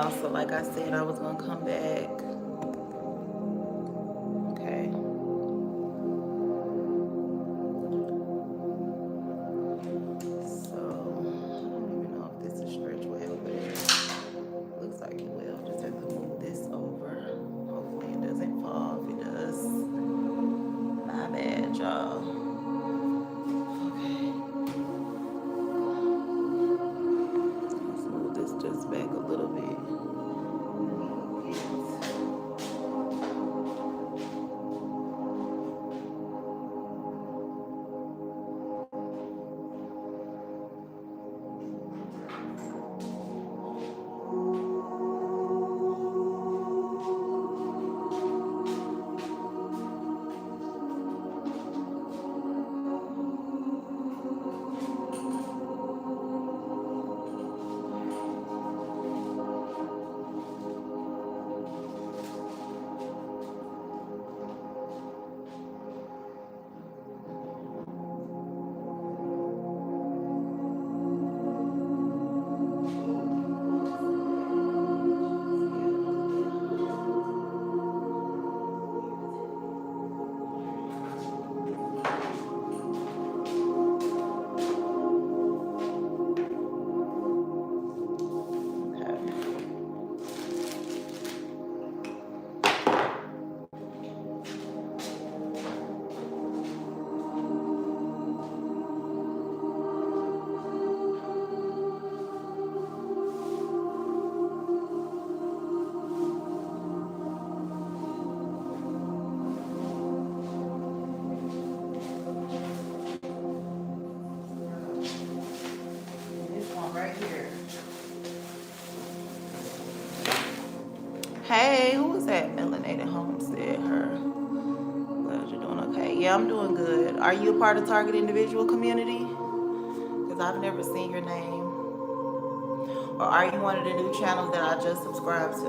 y'all. So like I said, I was gonna come back. Okay. So I don't even know if this is stretch well, but it looks like it will. Just have to move this over. Hopefully it doesn't fall. If it does, my bad, y'all. Okay. Let's move this just back a little bit. Hey, who was that? Melanated Homestead, her. Glad you're doing okay. Yeah, I'm doing good. Are you a part of Target Individual Community? Because I've never seen your name. Or are you one of the new channels that I just subscribed to?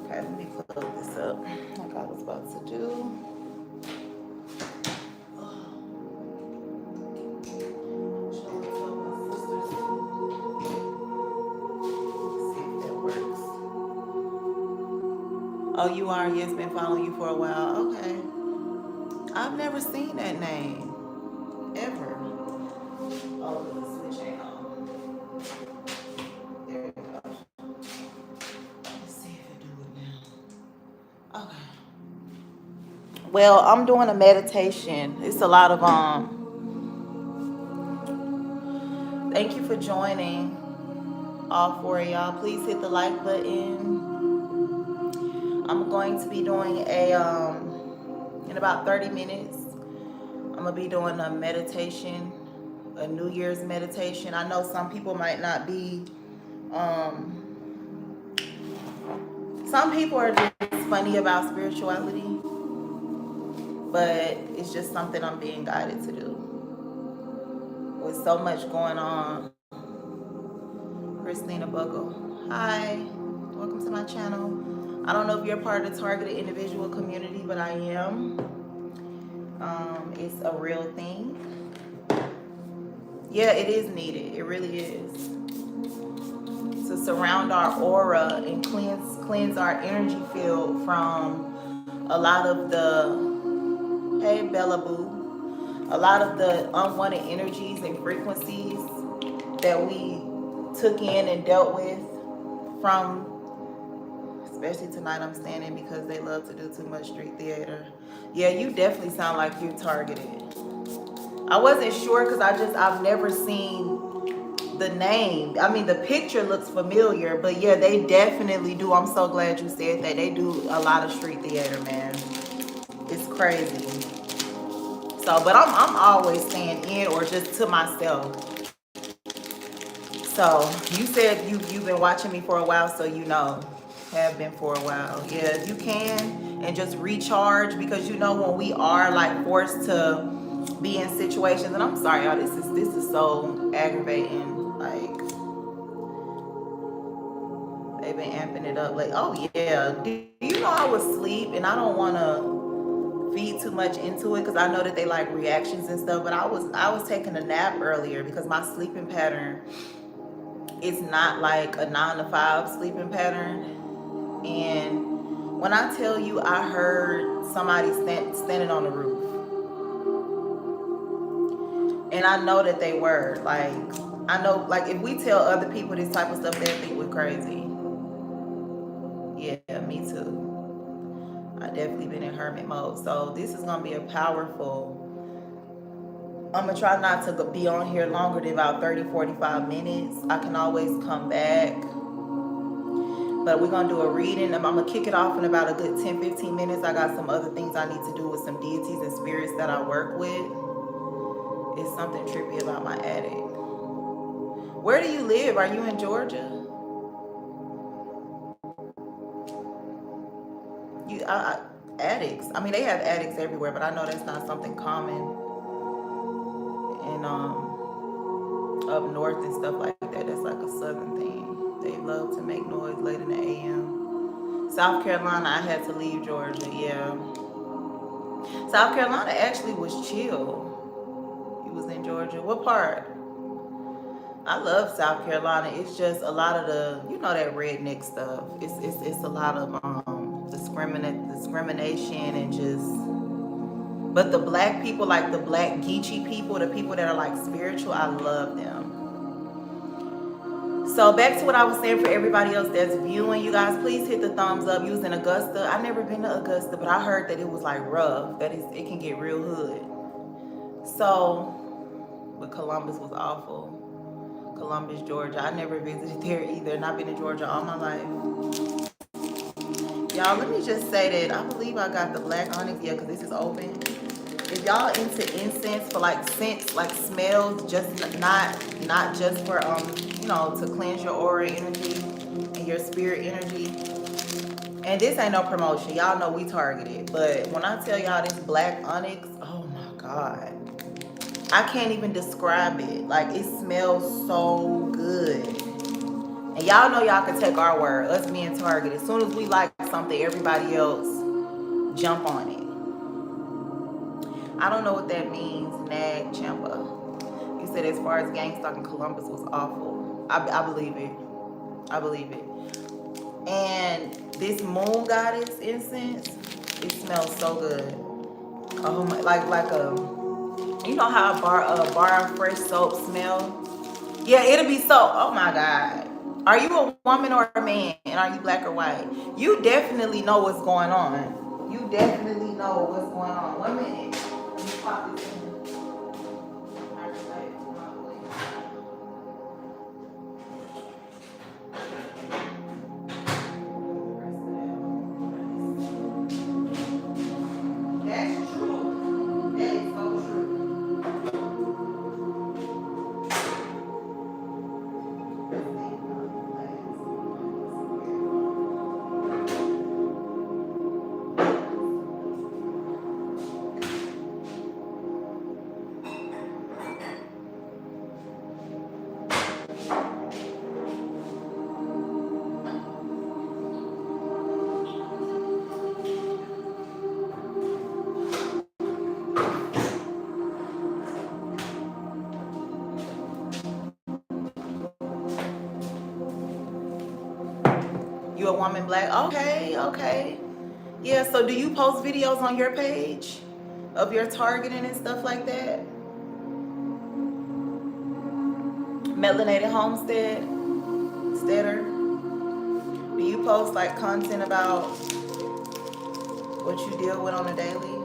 Okay, let me close this up like I was about to do. Oh, you are? Yes, been following you for a while. Okay. I've never seen that name. Ever. Oh, the switch ain't on. There it goes. Let's see if it do it now. Okay. Well, I'm doing a meditation. It's a lot of thank you for joining. All four of y'all. Please hit the like button. I'm going to be doing a in about 30 minutes. I'm gonna be doing a meditation, a New Year's meditation. I know some people might not be, some people are just funny about spirituality, but it's just something I'm being guided to do. With so much going on. Christina Buckle, hi, welcome to my channel. I don't know if you're part of the targeted individual community, but I am. It's a real thing. Yeah, it is needed. It really is. To surround our aura and cleanse our energy field from a lot of the, hey Bella Boo, a lot of the unwanted energies and frequencies that we took in and dealt with from, especially tonight I'm standing because they love to do too much street theater. Yeah, you definitely sound like you're targeted. I wasn't sure because I've never seen the name. I mean, the picture looks familiar, but yeah, they definitely do. I'm so glad you said that. They do a lot of street theater, man. It's crazy. So, but I'm always staying in or just to myself. So you said you've been watching me for a while, so you know, have been for a while. Yeah, if you can and just recharge, because you know when we are like forced to be in situations, and I'm sorry, y'all, this is so aggravating. Like they've been amping it up. Like, oh yeah, do you know I was asleep, and I don't want to feed too much into it because I know that they like reactions and stuff. But I was taking a nap earlier because my sleeping pattern It's not like a 9 to 5 sleeping pattern. And when I tell you, I heard somebody standing on the roof, and I know that they were like, I know, like, if we tell other people this type of stuff, they think we're crazy. Yeah, me too. I definitely been in hermit mode. So this is gonna be a powerful. I'm gonna try not to be on here longer than about 30-45 minutes. I can always come back, but we're gonna do a reading. I'm gonna kick it off in about a good 10-15 minutes. I got some other things I need to do with some deities and spirits that I work with. It's something trippy about my attic. Where do you live? Are you in Georgia? Attics. I mean, they have attics everywhere, but I know that's not something common in up north and stuff like that. That's like a southern thing. They love to make noise late in the AM. South Carolina, I had to leave Georgia. Yeah. South Carolina actually was chill. You was in Georgia. What part? I love South Carolina. It's just a lot of the, you know, that redneck stuff. It's a lot of discrimination and just. But the black people, like the black Geechee people, the people that are like spiritual, I love them. So back to what I was saying for everybody else that's viewing, you guys, please hit the thumbs up. You was in Augusta. I've never been to Augusta, but I heard that it was like rough. That it can get real hood. So, but Columbus was awful. Columbus, Georgia. I never visited there either, and I've been in Georgia all my life. Y'all, let me just say that I believe I got the black onyx, yeah, because this is open. If y'all into incense for like scents, like smells, just not just for you know, to cleanse your aura energy and your spirit energy. And this ain't no promotion. Y'all know we targeted. But when I tell y'all this black onyx, oh my God. I can't even describe it. Like, it smells so good. And y'all know y'all can take our word, us being targeted. As soon as we like something, everybody else jump on it. I don't know what that means, Nag Champa. You said as far as gang stalking, Columbus was awful. I believe it. I believe it. And this moon goddess incense, it smells so good. Oh my, like a, you know how a bar of fresh soap smell? Yeah, it'll be soap. Oh my God. Are you a woman or a man? And are you black or white? You definitely know what's going on. You definitely know what's going on. 1 minute. Let me pop this in. That's true. That is so true. You a woman black? Okay, okay. Yeah, so do you post videos on your page of your targeting and stuff like that? Melanated Homestead, Steader. Do you post like content about what you deal with on a daily?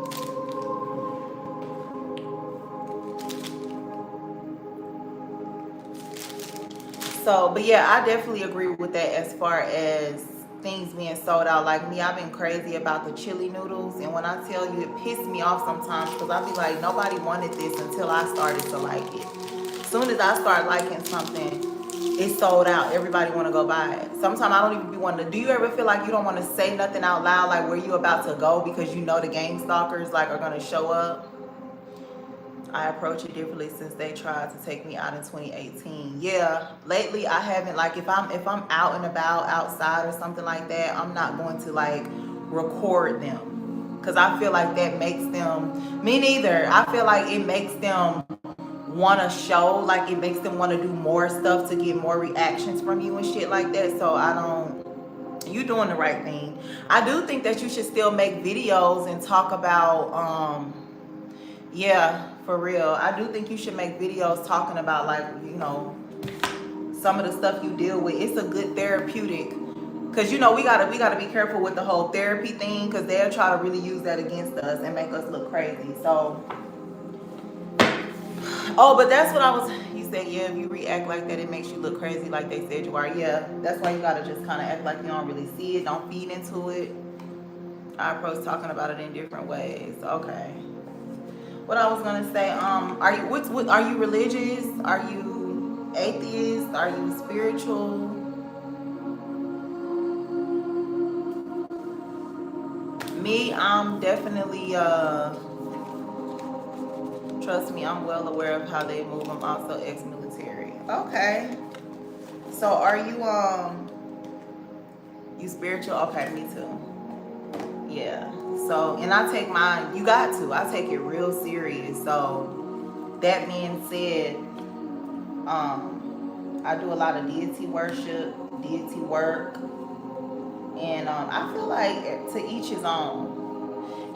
So, but yeah, I definitely agree with that as far as things being sold out. Like me, I've been crazy about the chili noodles. And when I tell you, it pissed me off sometimes because I be like, nobody wanted this until I started to like it. As soon as I start liking something, it's sold out. Everybody want to go buy it. Sometimes I don't even be wanting to. Do you ever feel like you don't want to say nothing out loud, like where you about to go because you know the gang stalkers like are going to show up? I approach it differently since they tried to take me out in 2018. Yeah, lately I haven't, like if I'm out and about outside or something like that, I'm not going to like record them because I feel like that makes them, me neither. I feel like it makes them want to show, like it makes them want to do more stuff to get more reactions from you and shit like that. So I don't, you doing the right thing. I do think that you should still make videos and talk about yeah, for real. I do think you should make videos talking about, like, you know, some of the stuff you deal with. It's a good therapeutic, because you know we gotta be careful with the whole therapy thing, because they'll try to really use that against us and make us look crazy. So, oh, but that's what I was, you said, yeah, if you react like that, it makes you look crazy like they said you are. Yeah, that's why you gotta just kind of act like you don't really see it, don't feed into it. I approach talking about it in different ways. Okay. What I was gonna say, are you what are you religious? Are you atheist? Are you spiritual? Me, I'm definitely trust me, I'm well aware of how they move. I'm also ex-military. Okay. So are you you spiritual? Okay, me too. Yeah. So, and I take mine, you got to. I take it real serious. So that being said, I do a lot of deity worship, deity work, and I feel like to each his own.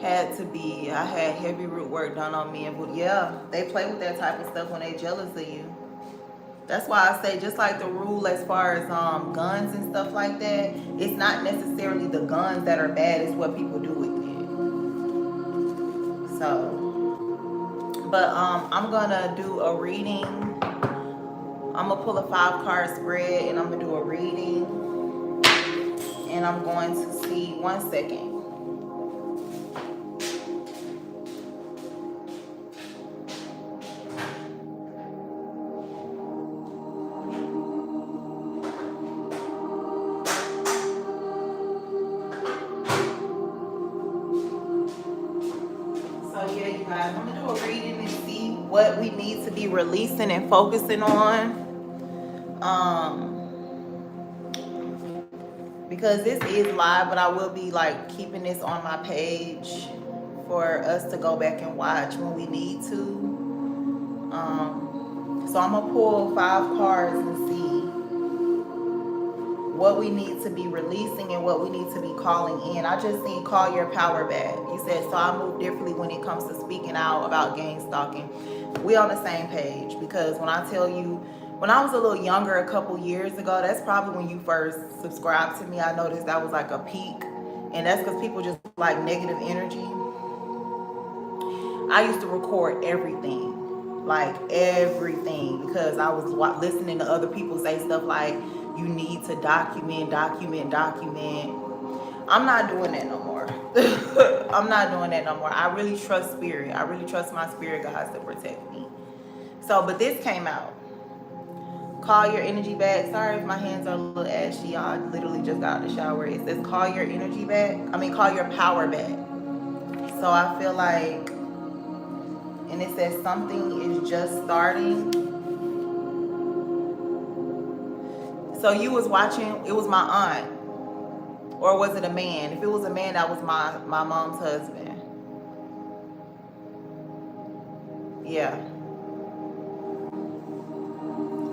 Had to be. I had heavy root work done on me, and yeah, they play with that type of stuff when they jealous of you. That's why I say, just like the rule as far as guns and stuff like that, it's not necessarily the guns that are bad, it's what people do with it. So, but I'm gonna do a reading. I'm gonna pull a 5 card spread and I'm gonna do a reading, and I'm going to see, 1 second. So yeah, you guys, I'm gonna do a reading and see what we need to be releasing and focusing on. Because this is live, but I will be like keeping this on my page for us to go back and watch when we need to. So I'm gonna pull 5 cards and see what we need to be releasing and what we need to be calling in. I just seen call your power back. You said, so I move differently when it comes to speaking out about gang stalking. We on the same page, because when I tell you, when I was a little younger a couple years ago, that's probably when you first subscribed to me. I noticed that was like a peak, and that's because people just like negative energy. I used to record everything, like everything, because I was listening to other people say stuff like, you need to document. I'm not doing that no more. I'm not doing that no more. I really trust spirit. I really trust my spirit guides to protect me. So, but this came out. Call your energy back. Sorry if my hands are a little ashy. I literally just got out of the shower. It says call your energy back. Call your power back. So I feel like, and it says something is just starting. So you was watching, it was my aunt. Or was it a man? If it was a man, that was my mom's husband. Yeah.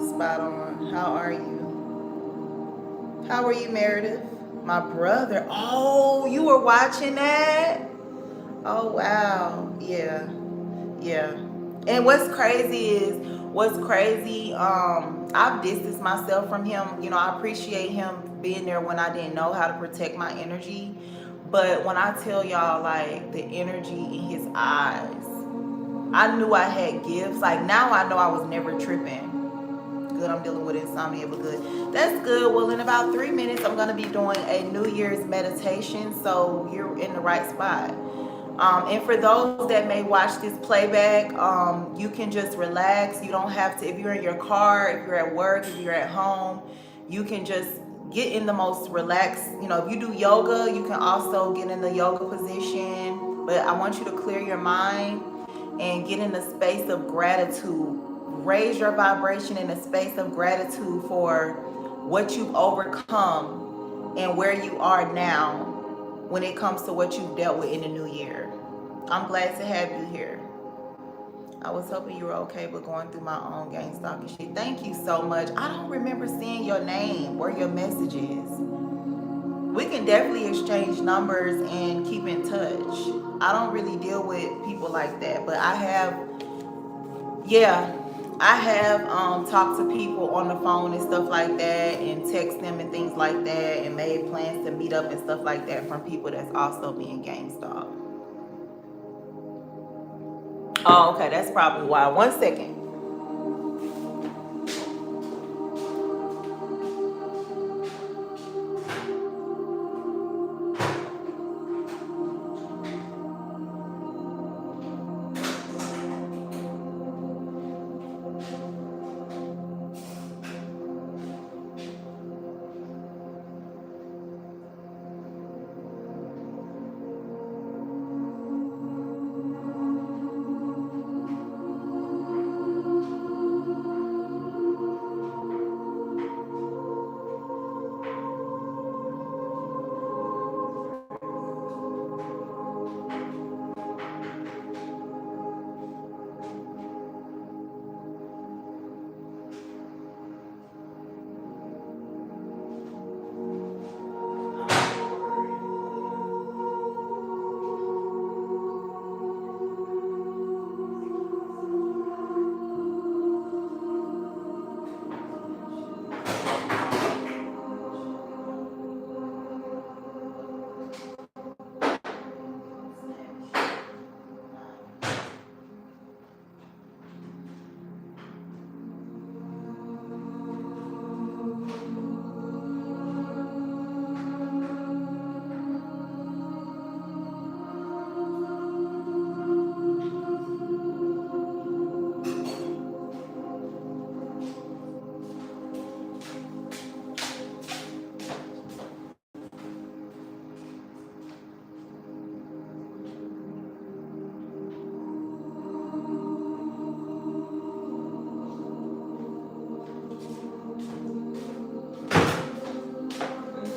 Spot on. How are you? How are you, Meredith? My brother. Oh, you were watching that? Oh, wow. Yeah. Yeah. And what's crazy, I've distanced myself from him. You know, I appreciate him being there when I didn't know how to protect my energy. But when I tell y'all, like, the energy in his eyes, I knew I had gifts. Like, now I know I was never tripping. Good, I'm dealing with insomnia, but good. That's good. Well, in about 3 minutes, I'm going to be doing a New Year's meditation. So you're in the right spot. And for those that may watch this playback, you can just relax. You don't have to, if you're in your car, if you're at work, if you're at home, you can just get in the most relaxed. You know, if you do yoga, you can also get in the yoga position. But I want you to clear your mind and get in a space of gratitude. Raise your vibration in a space of gratitude for what you've overcome and where you are now when it comes to what you've dealt with in the new year. I'm glad to have you here. I was hoping you were okay, but going through my own gang stalking shit. Thank you so much. I don't remember seeing your name or your messages. We can definitely exchange numbers and keep in touch. I don't really deal with people like that, but I have, yeah, I have talked to people on the phone and stuff like that, and text them and things like that, and made plans to meet up and stuff like that from people that's also being gang stalked. Oh, okay, that's probably why. 1 second.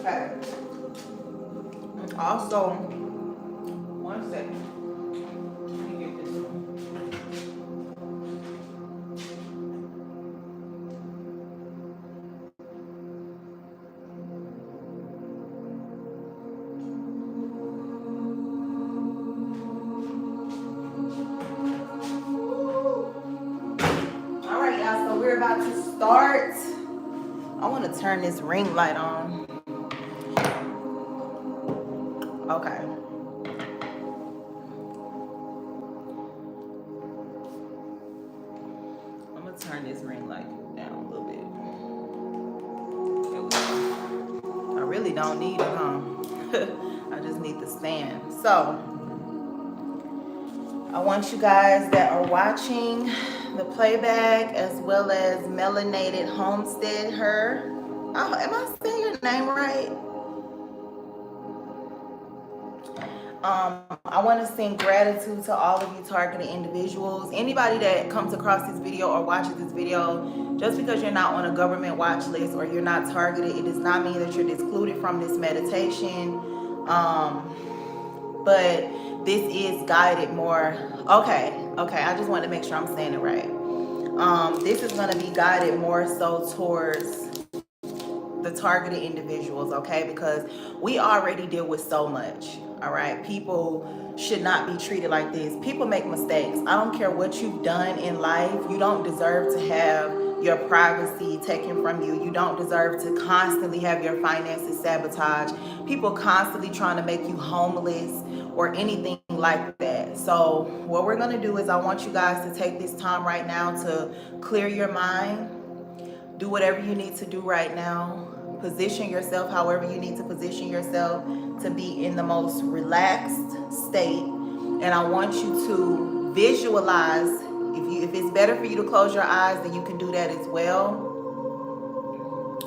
Okay. Also, 1 second. Let me get this one. All right, y'all. So we're about to start. I want to turn this ring light on. Okay. I'm gonna turn this ring light down a little bit. I really don't need it, huh? I just need the stand. So I want you guys that are watching the playback, as well as Melanated Homestead Her. Oh, am I saying your name right? I want to send gratitude to all of you targeted individuals. Anybody that comes across this video or watches this video, just because you're not on a government watch list or you're not targeted, it does not mean that you're excluded from this meditation. But this is guided more. Okay, I just want to make sure I'm saying it right. This is going to be guided more so towards the targeted individuals, okay? Because we already deal with so much, all right? People should not be treated like this. People make mistakes. I don't care what you've done in life. You don't deserve to have your privacy taken from you. You don't deserve to constantly have your finances sabotaged. People constantly trying to make you homeless or anything like that. So what we're going to do is I want you guys to take this time right now to clear your mind. Do whatever you need to do right now. Position yourself however you need to position yourself to be in the most relaxed state. And I want you to visualize. If it's better for you to close your eyes, then you can do that as well.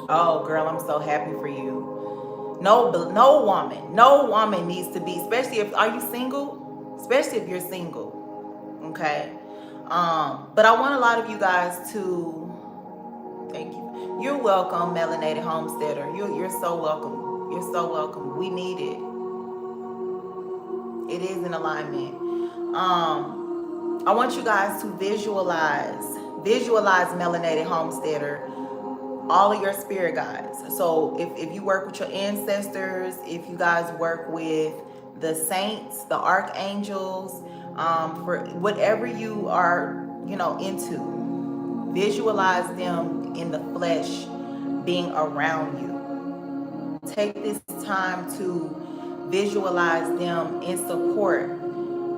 Oh, girl, I'm so happy for you. No woman needs to be, especially if, are you single? Especially if you're single, okay? But I want a lot of you guys to, thank you. You're welcome, Melanated Homesteader. You're so welcome. You're so welcome. We need it. It is in alignment. I want you guys to visualize melanated homesteader, all of your spirit guides. So if you work with your ancestors, if you guys work with the saints, the archangels, for whatever you are, into, visualize them in the flesh being around you. Take this time to visualize them in support,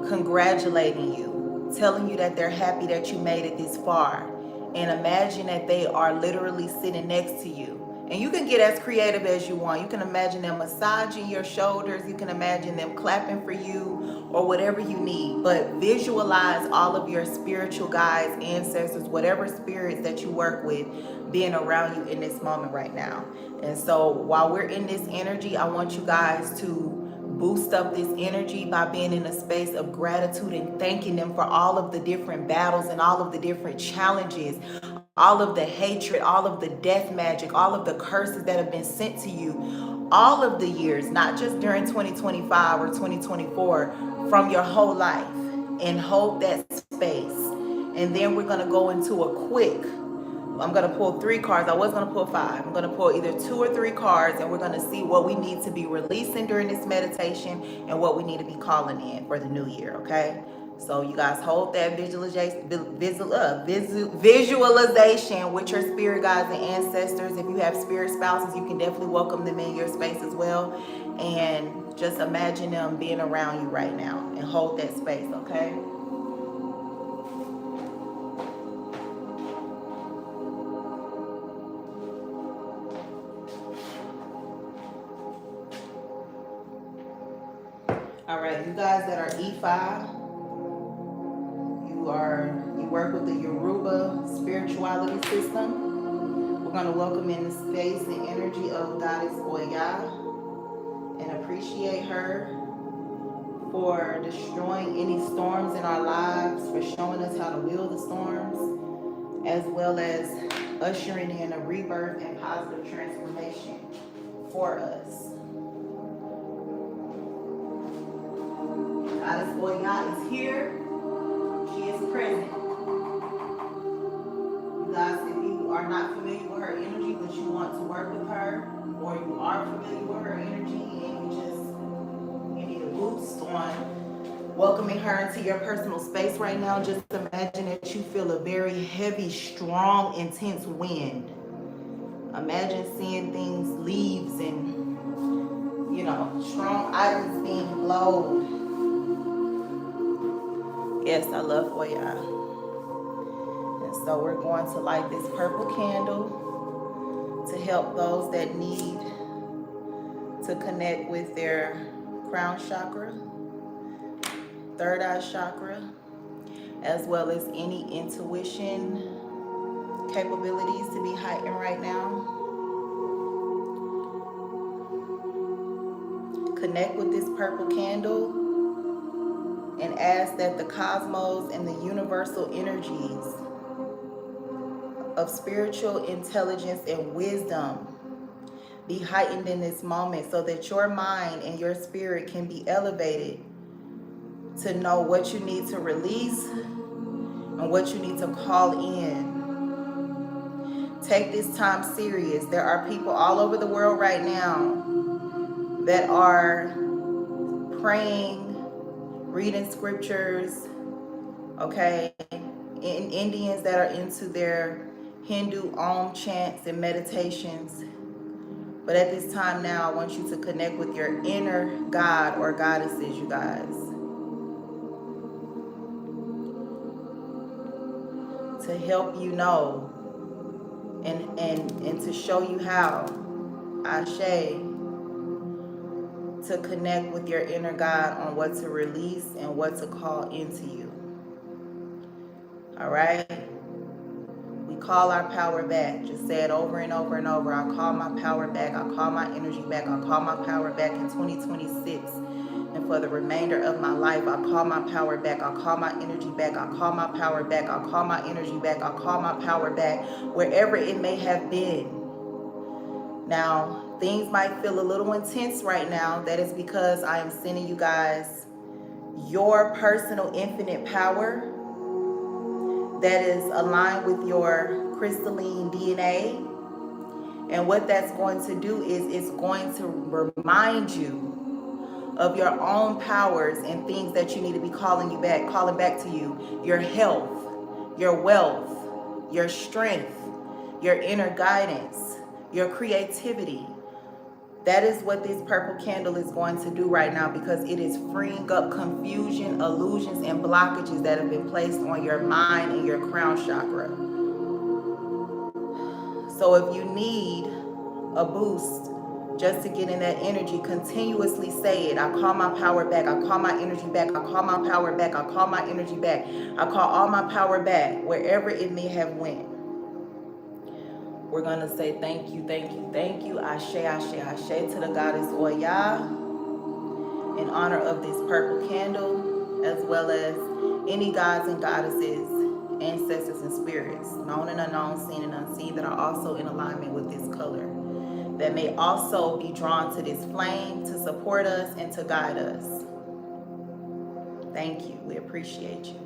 congratulating you, telling you that they're happy that you made it this far. And imagine that they are literally sitting next to you. And you can get as creative as you want. You can imagine them massaging your shoulders. You can imagine them clapping for you or whatever you need. But visualize all of your spiritual guides, ancestors, whatever spirits that you work with being around you in this moment right now. And so while we're in this energy, I want you guys to boost up this energy by being in a space of gratitude and thanking them for all of the different battles and all of the different challenges, all of the hatred, all of the death magic, all of the curses that have been sent to you all of the years, not just during 2025 or 2024, from your whole life. And hold that space. And then we're going to go into a quick, I'm going to pull 3 cards. I was going to pull 5. I'm going to pull either 2 or 3 cards, and we're going to see what we need to be releasing during this meditation and what we need to be calling in for the new year, okay? So you guys hold that visualization with your spirit guides and ancestors. If you have spirit spouses, you can definitely welcome them in your space as well. And just imagine them being around you right now and hold that space, okay? All right, you guys that are E5, you work with the Yoruba spirituality system. We're going to welcome in the space and energy of Goddess Oya and appreciate her for destroying any storms in our lives, for showing us how to wield the storms, as well as ushering in a rebirth and positive transformation for us. Goddess Oya is here. She is present. You guys, if you are not familiar with her energy, but you want to work with her, or you are familiar with her energy and you need a boost on welcoming her into your personal space right now, just imagine that you feel a very heavy, strong, intense wind. Imagine seeing things, leaves, and strong items being blown. Yes, I love Oya. And so we're going to light this purple candle to help those that need to connect with their crown chakra, third eye chakra, as well as any intuition capabilities to be heightened right now. Connect with this purple candle and ask that the cosmos and the universal energies of spiritual intelligence and wisdom be heightened in this moment so that your mind and your spirit can be elevated to know what you need to release and what you need to call in. Take this time serious. There are people all over the world right now that are praying, reading scriptures, okay? In Indians that are into their Hindu Om chants and meditations. But at this time now, I want you to connect with your inner God or goddesses, you guys. To help you know and to show you how, Ashe, to connect with your inner God on what to release and what to call into you. All right? We call our power back. Just say it over and over and over. I call my power back. I call my energy back. I call my power back in 2026. And for the remainder of my life, I call my power back. I call my energy back. I call my power back. I call my energy back. I call my power back wherever it may have been. Now, things might feel a little intense right now. That is because I am sending you guys your personal infinite power that is aligned with your crystalline DNA. And what that's going to do is it's going to remind you of your own powers and things that you need to be calling back to you. Your health, your wealth, your strength, your inner guidance, your creativity. That is what this purple candle is going to do right now, because it is freeing up confusion, illusions, and blockages that have been placed on your mind and your crown chakra. So if you need a boost just to get in that energy, continuously say it. I call my power back. I call my energy back. I call my power back. I call my energy back. I call all my power back, wherever it may have went. We're going to say thank you, thank you, thank you. Ashe, ashe, ashe to the goddess Oya in honor of this purple candle, as well as any gods and goddesses, ancestors and spirits, known and unknown, seen and unseen, that are also in alignment with this color, that may also be drawn to this flame to support us and to guide us. Thank you. We appreciate you.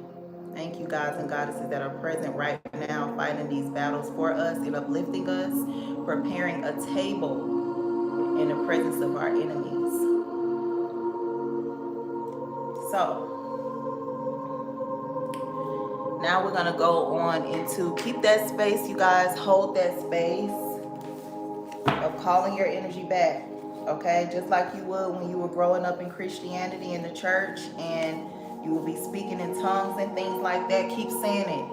Thank you, gods and goddesses that are present right now, fighting these battles for us and uplifting us, preparing a table in the presence of our enemies. So now we're going to go on into, keep that space, you guys. Hold that space of calling your energy back, okay? Just like you would when you were growing up in Christianity in the church, and you will be speaking in tongues and things like that. Keep saying it.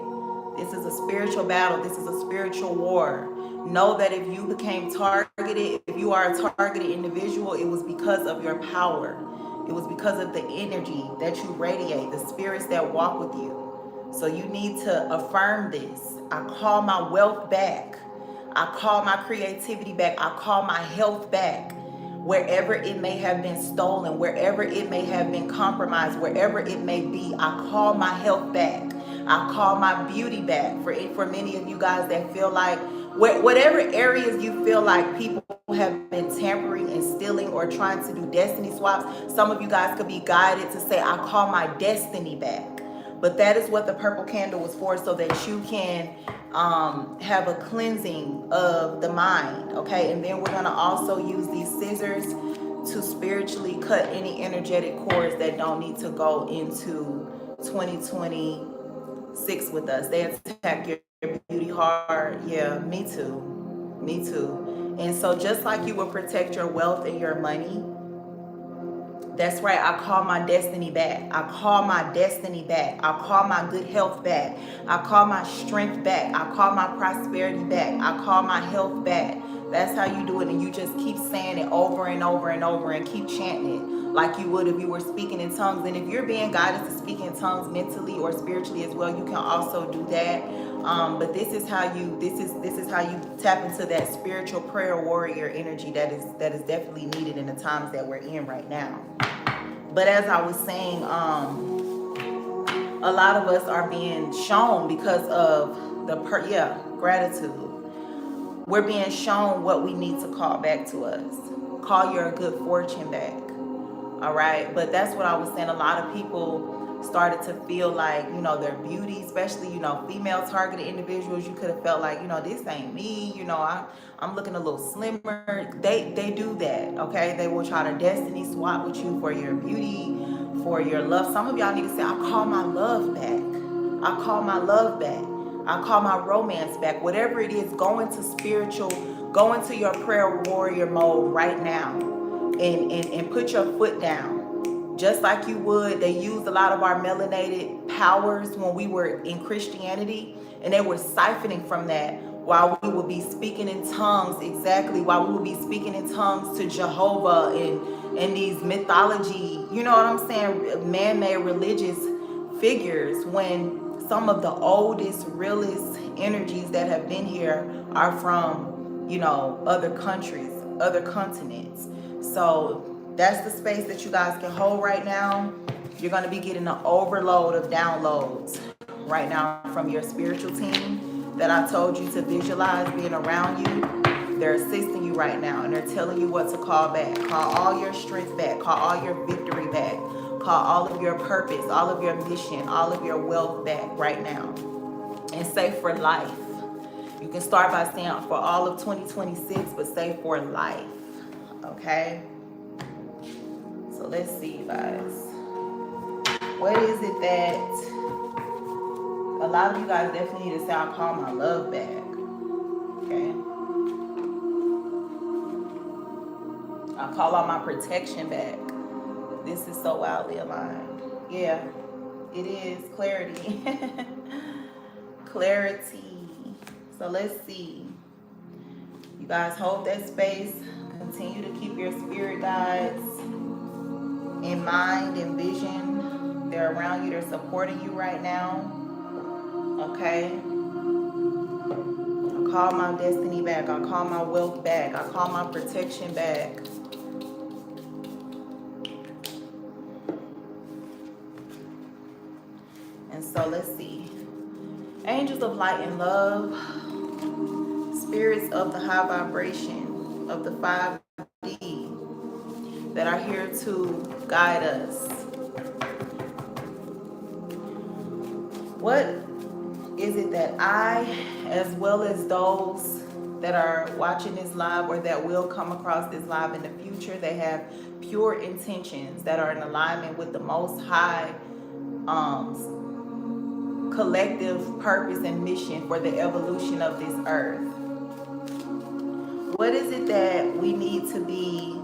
This is a spiritual battle. This is a spiritual war. Know that if you became targeted, if you are a targeted individual, it was because of your power. It was because of the energy that you radiate, the spirits that walk with you. So you need to affirm this. I call my wealth back. I call my creativity back. I call my health back. Wherever it may have been stolen, wherever it may have been compromised, wherever it may be, I call my health back. I call my beauty back. For many of you guys that feel like, whatever areas you feel like people have been tampering and stealing or trying to do destiny swaps, some of you guys could be guided to say, I call my destiny back. But that is what the purple candle was for, so that you can have a cleansing of the mind, okay? And then we're going to also use these scissors to spiritually cut any energetic cords that don't need to go into 2026 with us. They attack your beauty hard. Yeah, me too. Me too. And so just like you will protect your wealth and your money, that's right, I call my destiny back. I call my destiny back. I call my good health back. I call my strength back. I call my prosperity back. I call my health back. That's how you do it. And you just keep saying it over and over and over, and keep chanting it like you would if you were speaking in tongues. And if you're being guided to speak in tongues mentally or spiritually as well, you can also do that. But this is how you tap into that spiritual prayer warrior energy that is definitely needed in the times that we're in right now. But as I was saying, a lot of us are being shown, because of the gratitude. We're being shown what we need to call back to us. Call your good fortune back. All right. But that's what I was saying. A lot of people started to feel like, their beauty, especially, female targeted individuals, you could have felt like, this ain't me, I'm looking a little slimmer. They do that, okay? They will try to destiny swap with you for your beauty, for your love. Some of y'all need to say, I call my love back. I call my love back. I call my romance back. Whatever it is, go into spiritual, go into your prayer warrior mode right now, and put your foot down. Just like you would, they used a lot of our melanated powers when we were in Christianity, and they were siphoning from that while we would be speaking in tongues, while we would be speaking in tongues to Jehovah and these mythology, you know what I'm saying, man-made religious figures, when some of the oldest, realest energies that have been here are from, other countries, other continents. So that's the space that you guys can hold right now. You're going to be getting an overload of downloads right now from your spiritual team that I told you to visualize being around you. They're assisting you right now, and they're telling you what to call back. Call all your strength back. Call all your victory back. Call all of your purpose, all of your mission, all of your wealth back right now. and say for life. You can start by saying for all of 2026, but say for life. Okay? So let's see, you guys. What is it that a lot of you guys definitely need to say, I'll call my love back. Okay? I'll call all my protection back. This is so wildly aligned. Yeah, it is clarity. Clarity. So let's see. You guys hold that space. Continue to keep your spirit guides in mind and vision. They're around you. They're supporting you right now. Okay? I call my destiny back. I call my wealth back. I call my protection back. And so let's see. Angels of light and love, spirits of the high vibration of the 5D that are here to guide us. What is it that I, as well as those that are watching this live or that will come across this live in the future, they have pure intentions that are in alignment with the Most High collective purpose and mission for the evolution of this earth? What is it that we need to be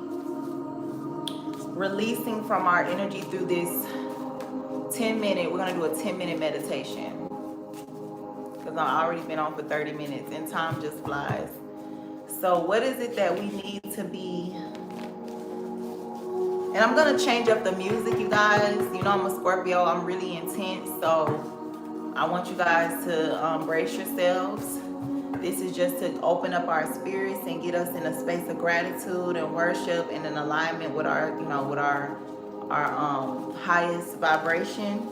releasing from our energy through this 10-minute, we're going to do a 10-minute meditation, because I've already been on for 30 minutes and time just flies. So what is it that we need to be, and I'm going to change up the music, you guys. You know I'm a Scorpio, I'm really intense, so I want you guys to brace yourselves. This is just to open up our spirits and get us in a space of gratitude and worship and in alignment with our, you know, with our highest vibration.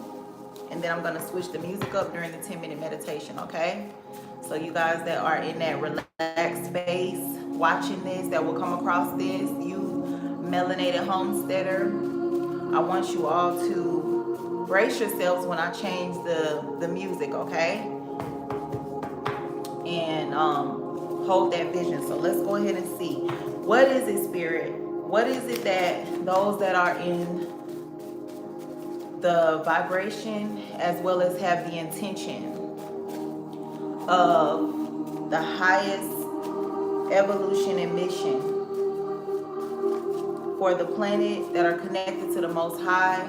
And then I'm going to switch the music up during the 10-minute meditation, okay? So you guys that are in that relaxed space, watching this, that will come across this, you melanated homesteader, I want you all to brace yourselves when I change the music, okay? And hold that vision. So let's go ahead and see. What is it, Spirit? What is it that those that are in the vibration as well as have the intention of the highest evolution and mission for the planet, that are connected to the Most High?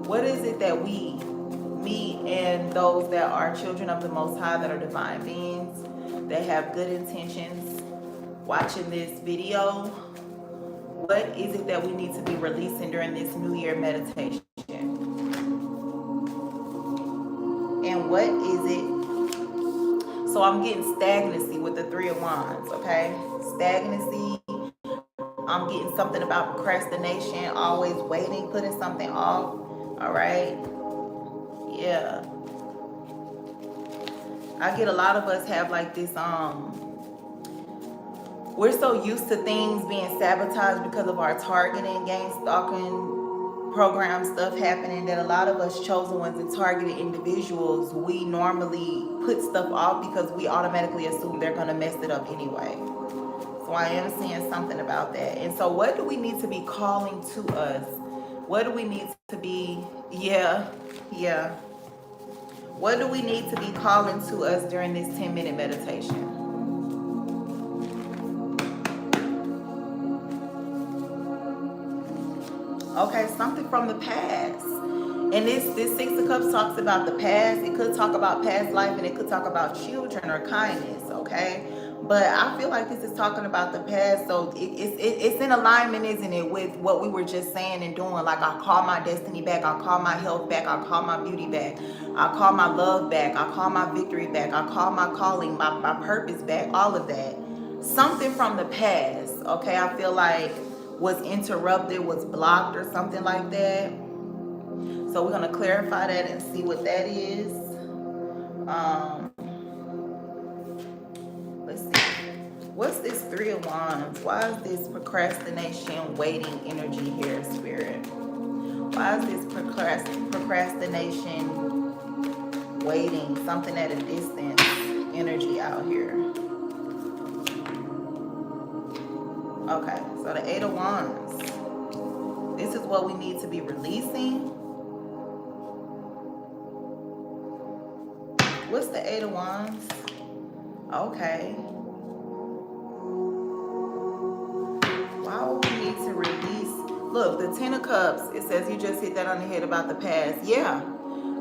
What is it that we, me and those that are children of the Most High, that are divine beings, that have good intentions, watching this video, what is it that we need to be releasing during this New Year meditation? And what is it? So I'm getting stagnancy with the 3 of Wands, okay? Stagnancy. I'm getting something about procrastination, always waiting, putting something off, all right? Yeah. I get a lot of us have like this, we're so used to things being sabotaged because of our targeting, game stalking program stuff happening, that a lot of us chosen ones and targeted individuals, we normally put stuff off because we automatically assume they're going to mess it up anyway. So I am seeing something about that. And so what do we need to be calling to us? What do we need to be, yeah. What do we need to be calling to us during this 10-minute meditation? Okay, something from the past. And this 6 of Cups talks about the past. It could talk about past life, and it could talk about children or kindness, okay? But I feel like this is talking about the past, so it's in alignment, isn't it, with what we were just saying and doing. Like, I call my destiny back, I call my health back, I call my beauty back, I call my love back, I call my victory back, I call my calling, my purpose back, all of that. Something from the past, okay, I feel like was interrupted, was blocked, or something like that. So we're going to clarify that and see what that is. Let's see. What's this 3 of Wands? Why is this procrastination, waiting energy here, Spirit? Why is this procrastination, waiting, something at a distance energy out here. Okay, so the Eight of Wands. This is what we need to be releasing. What's the Eight of Wands? Okay. Why would we need to release? Look, the Ten of Cups, it says you just hit that on the head about the past. Yeah.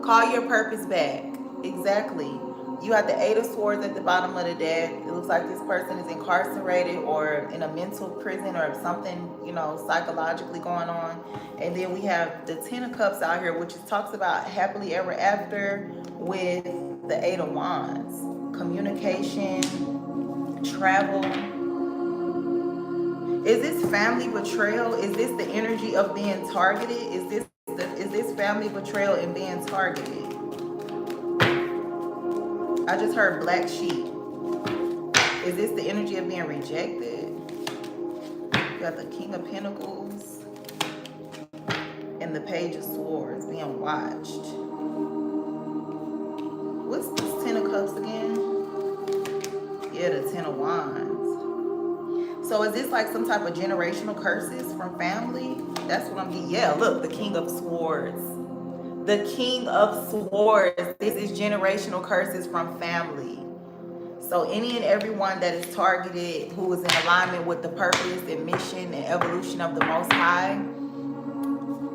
Call your purpose back. Exactly. You have the Eight of Swords at the bottom of the deck. It looks like this person is incarcerated or in a mental prison or something, you know, psychologically going on. And then we have the Ten of Cups out here, which talks about happily ever after with the Eight of Wands. Communication, travel. Is this family betrayal? Is this the energy of being targeted? Is this family betrayal and being targeted? I just heard black sheep. Is this the energy of being rejected? You got the King of Pentacles and the Page of Swords being watched. What's this Ten of Cups again? Yeah, the Ten of Wands. So is this like some type of generational curses from family? That's what I'm getting. Yeah, look, the King of Swords. The King of Swords. This is generational curses from family. So any and everyone that is targeted, who is in alignment with the purpose and mission and evolution of the Most High,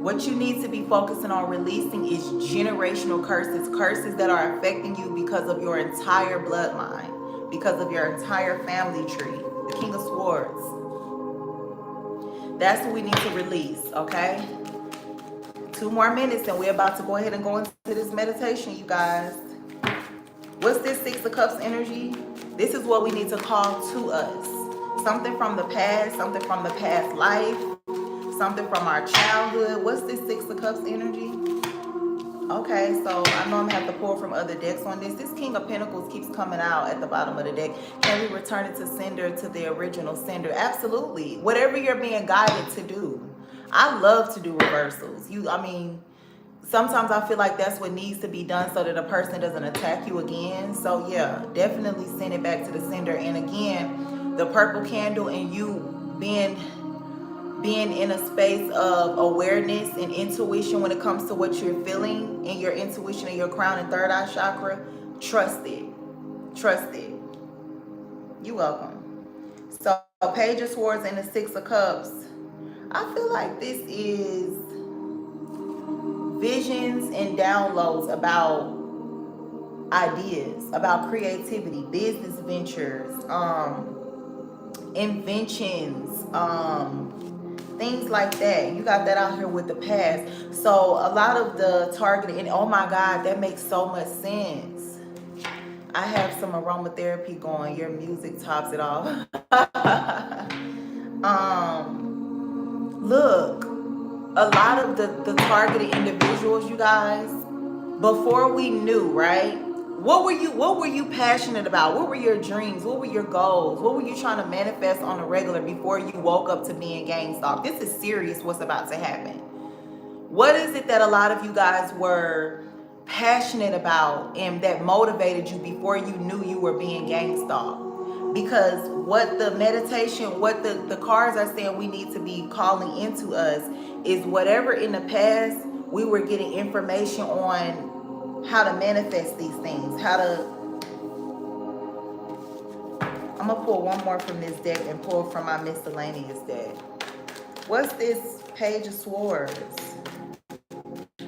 what you need to be focusing on releasing is generational curses. Curses that are affecting you because of your entire bloodline, because of your entire family tree. The King of Swords. That's what we need to release, okay? 2 more minutes and we're about to go ahead and go into this meditation, you guys. What's this Six of Cups energy? This is what we need to call to us. Something from the past, something from the past life, something from our childhood. What's this Six of Cups energy? Okay, so I know I'm going to have to pull from other decks on this. This King of Pentacles keeps coming out at the bottom of the deck. Can we return it to sender, to the original sender? Absolutely. Whatever you're being guided to do. I love to do reversals. Sometimes I feel like that's what needs to be done so that a person doesn't attack you again. So yeah, definitely send it back to the sender. And again, the purple candle and you being in a space of awareness and intuition when it comes to what you're feeling in your intuition and your crown and third eye chakra, trust it. Trust it. You're welcome. So Page of Swords and the Six of Cups. I feel like this is visions and downloads about ideas, about creativity, business ventures, inventions, things like that. You got that out here with the past. So a lot of the targeting, and oh my God, that makes so much sense. I have some aromatherapy going. Your music tops it off. Look, a lot of the targeted individuals, you guys, before we knew, right? What were you passionate about? What were your dreams? What were your goals? What were you trying to manifest on a regular before you woke up to being gang stalked? This is serious what's about to happen. What is it that a lot of you guys were passionate about and that motivated you before you knew you were being gang stalked? Because what the meditation, what the cards are saying we need to be calling into us is whatever in the past we were getting information on how to manifest these things, how to... I'm going to pull one more from this deck and pull from my miscellaneous deck. What's this Page of Swords?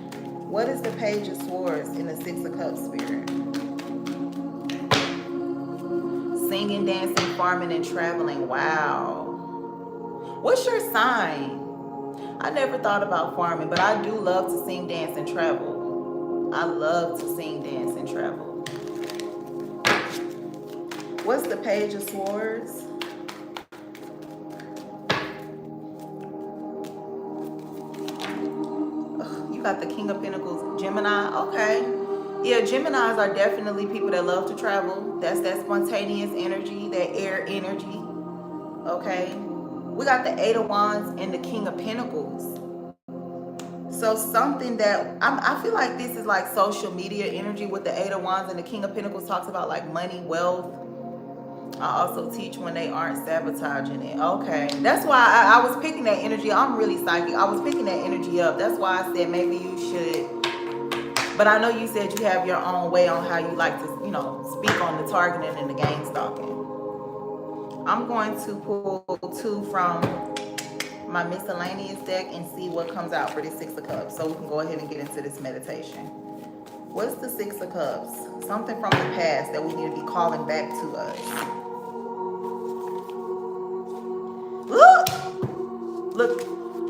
What is the Page of Swords in the Six of Cups spirit? Singing, dancing, farming, and traveling. Wow. What's your sign? I never thought about farming, but I do love to sing, dance, and travel. I love to sing, dance, and travel. What's the Page of Swords? Ugh, you got the King of Pentacles, Gemini. Okay. Yeah, Geminis are definitely people that love to travel. That's that spontaneous energy, that air energy. Okay. We got the Eight of Wands and the King of Pentacles. So something that I feel like this is like social media energy with the Eight of Wands, and the King of Pentacles talks about like money, wealth. I also teach when they aren't sabotaging it. Okay, that's why I was picking that energy. I'm really psychic. I was picking that energy up. That's why I said maybe you should. But I know you said you have your own way on how you like to, you know, speak on the targeting and the game stalking. I'm going to pull two from my miscellaneous deck and see what comes out for this Six of Cups, so we can go ahead and get into this meditation. What's the Six of Cups? Something from the past that we need to be calling back to us. Look,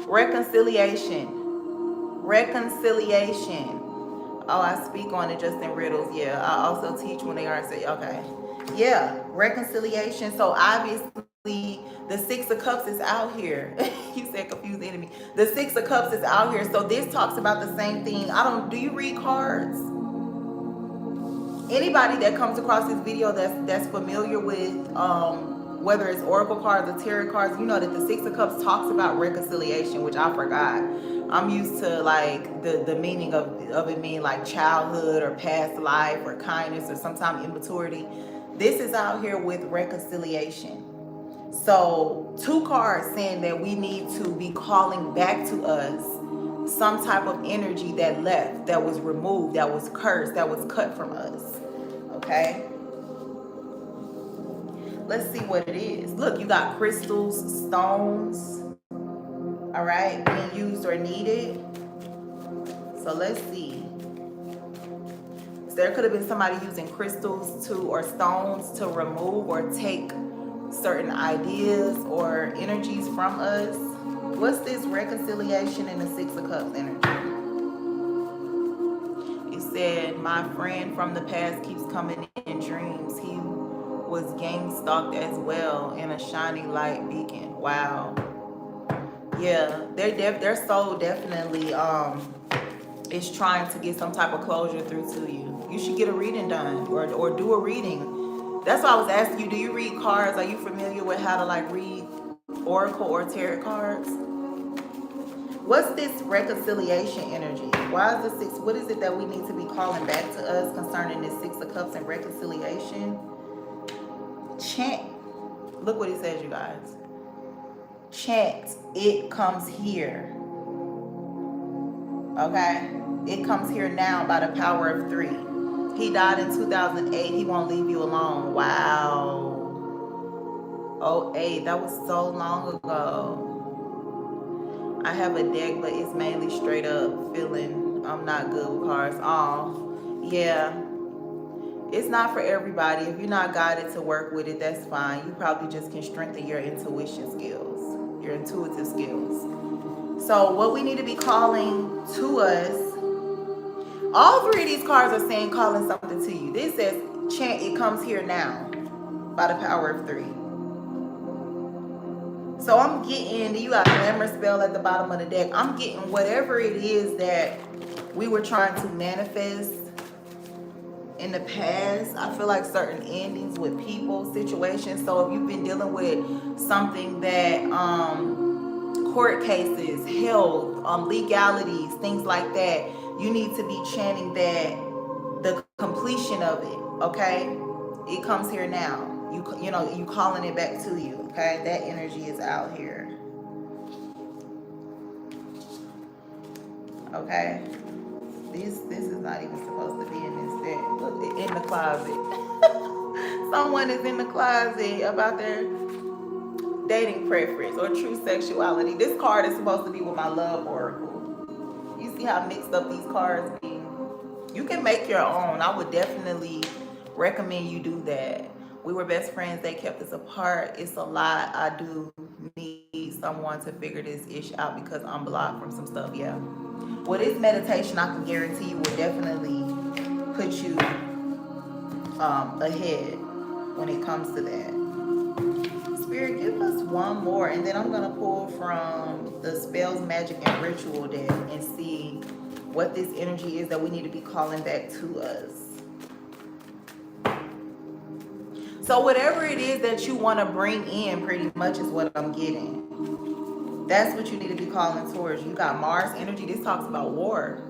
reconciliation. Reconciliation. Oh, I speak on it just in riddles. Yeah, I also teach when they are say, okay. Yeah, reconciliation. So obviously the Six of Cups is out here. You said confuse the enemy. The Six of Cups is out here. So this talks about the same thing. Do you read cards? Anybody that comes across this video that's familiar with whether it's oracle cards or tarot cards, you know that the Six of Cups talks about reconciliation, which I forgot. I'm used to like the meaning of it being like childhood or past life or kindness or sometimes immaturity. This is out here with reconciliation. So two cards saying that we need to be calling back to us some type of energy that left, that was removed, that was cursed, that was cut from us. Okay? Let's see what it is. Look, you got crystals, stones, all right, being used or needed. So let's see. So there could have been somebody using crystals or stones to remove or take certain ideas or energies from us. What's this reconciliation in the Six of Cups energy? It said, my friend from the past keeps coming in dreams. He was gang stalked as well in a shining light beacon. Wow. Yeah, their soul definitely is trying to get some type of closure through to you. You should get a reading done or do a reading. That's why I was asking you, do you read cards? Are you familiar with how to like read oracle or tarot cards? What's this reconciliation energy? Why is the Six? What is it that we need to be calling back to us concerning this Six of Cups and reconciliation? Chant. Look what it says, you guys. Chant. It comes here. Okay? It comes here now by the power of 3. He died in 2008. He won't leave you alone. Wow. 08. That was so long ago. I have a deck, but it's mainly straight up feeling I'm not good with cards. Oh, yeah. It's not for everybody. If you're not guided to work with it, that's fine. You probably just can strengthen your intuition skills, your intuitive skills. So what we need to be calling to us, all 3 of these cards are saying calling something to you. This says, chant, it comes here now by the power of 3. So I'm getting, you got a glamour spell at the bottom of the deck. I'm getting whatever it is that we were trying to manifest in the past. I feel like certain endings with people, situations. So if you've been dealing with something that, court cases, health, legalities, things like that, you need to be chanting that the completion of it, okay? It comes here now. You know, you calling it back to you, okay? That energy is out here. Okay? This is not even supposed to be in this deck. Look, in the closet. Someone is in the closet about their dating preference or true sexuality. This card is supposed to be with my love oracle. You see how mixed up these cards be? You can make your own. I would definitely recommend you do that. We were best friends. They kept us apart. It's a lot. I do need someone to figure this issue out because I'm blocked from some stuff. Yeah. Well, this meditation, I can guarantee you, will definitely put you ahead when it comes to that. Spirit, give us one more, and then I'm going to pull from the Spells, Magic, and Ritual deck and see what this energy is that we need to be calling back to us. So whatever it is that you want to bring in pretty much is what I'm getting. That's what you need to be calling towards. You got Mars energy. This talks about war.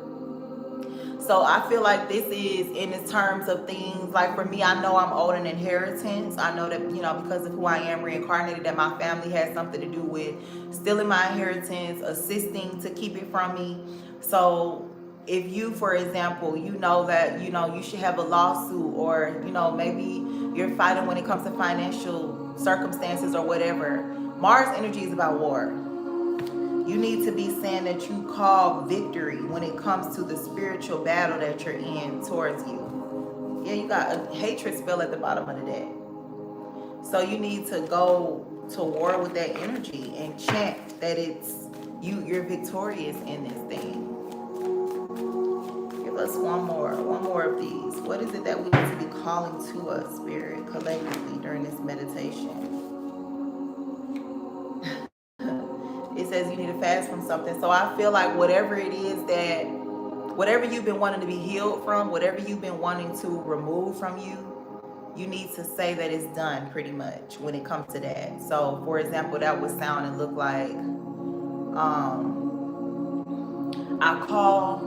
So I feel like this is in the terms of things like for me, I know I'm owed an inheritance. I know that, because of who I am reincarnated, that my family has something to do with stealing my inheritance, assisting to keep it from me. So if you, for example, you know that, you should have a lawsuit, or, maybe you're fighting when it comes to financial circumstances or whatever. Mars energy is about war. You need to be saying that you call victory when it comes to the spiritual battle that you're in towards you. Yeah, you got a hatred spell at the bottom of the deck. So you need to go to war with that energy and chant that you're victorious in this thing. Give us one more of these. What is it that we need to be calling to us, Spirit, collectively during this meditation? It says you need to fast from something. So I feel like whatever you've been wanting to be healed from, whatever you've been wanting to remove from you, you need to say that it's done pretty much when it comes to that. So for example, that would sound and look like, I call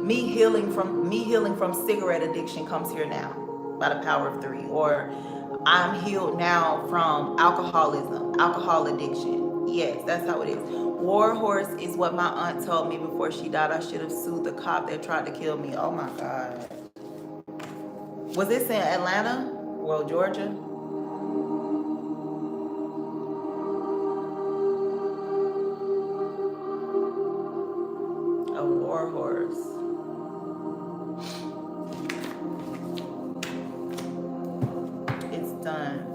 me healing from cigarette addiction comes here now by the power of 3. Or I'm healed now from alcohol addiction. Yes, that's how it is. War horse is what my aunt told me before she died. I should have sued the cop that tried to kill me. Oh my God. Was this in Atlanta? Well, Georgia? A war horse. It's done.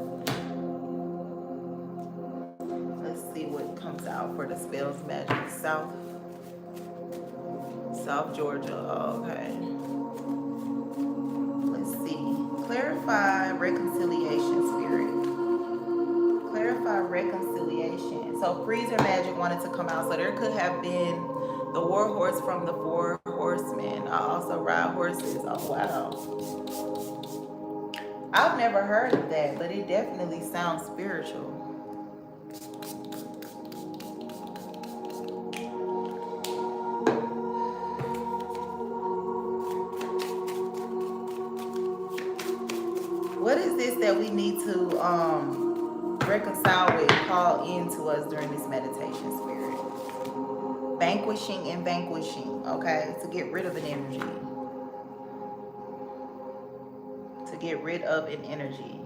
Let's see what comes out for the spells magic. South Georgia. Oh, okay. Let's see. Clarify reconciliation, Spirit. Clarify reconciliation. So freezer magic wanted to come out. So there could have been the war horse from the 4 horsemen. I also ride horses. Oh, wow. I've never heard of that, but it definitely sounds spiritual. What is this that we need to reconcile with, call into us during this meditation, Spirit? Vanquishing and vanquishing, okay? To get rid of an energy. To get rid of an energy.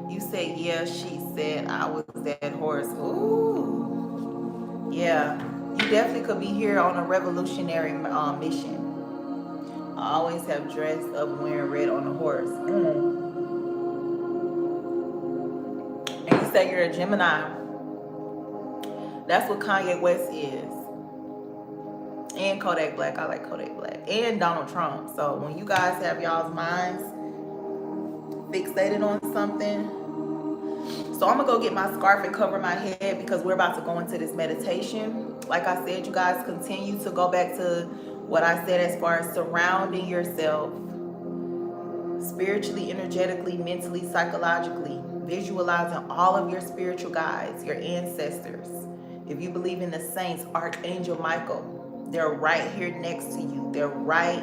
You said, yeah, she said I was that horse. Ooh. Yeah. You definitely could be here on a revolutionary mission. I always have dressed up wearing red on a horse. And you say you're a Gemini. That's what Kanye West is. And Kodak Black. I like Kodak Black. And Donald Trump. So when you guys have y'all's minds fixated on something. So I'm going to go get my scarf and cover my head because we're about to go into this meditation. Like I said, you guys continue to go back to what I said as far as surrounding yourself spiritually, energetically, mentally, psychologically, visualizing all of your spiritual guides, your ancestors. If you believe in the saints, Archangel Michael, they're right here next to you. They're right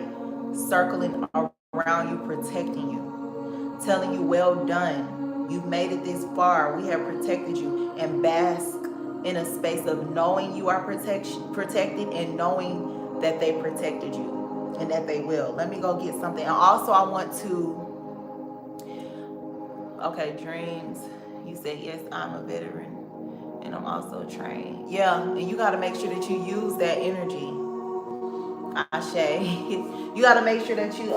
circling around you, protecting you, telling you, well done. You've made it this far. We have protected you. And bask in a space of knowing you are protected and knowing that they protected you and that they will. Let me go get something. And also I want to, okay, dreams. You said, yes, I'm a veteran and I'm also trained. Yeah, and you got to make sure that you use that energy. Ashe. You got to make sure that you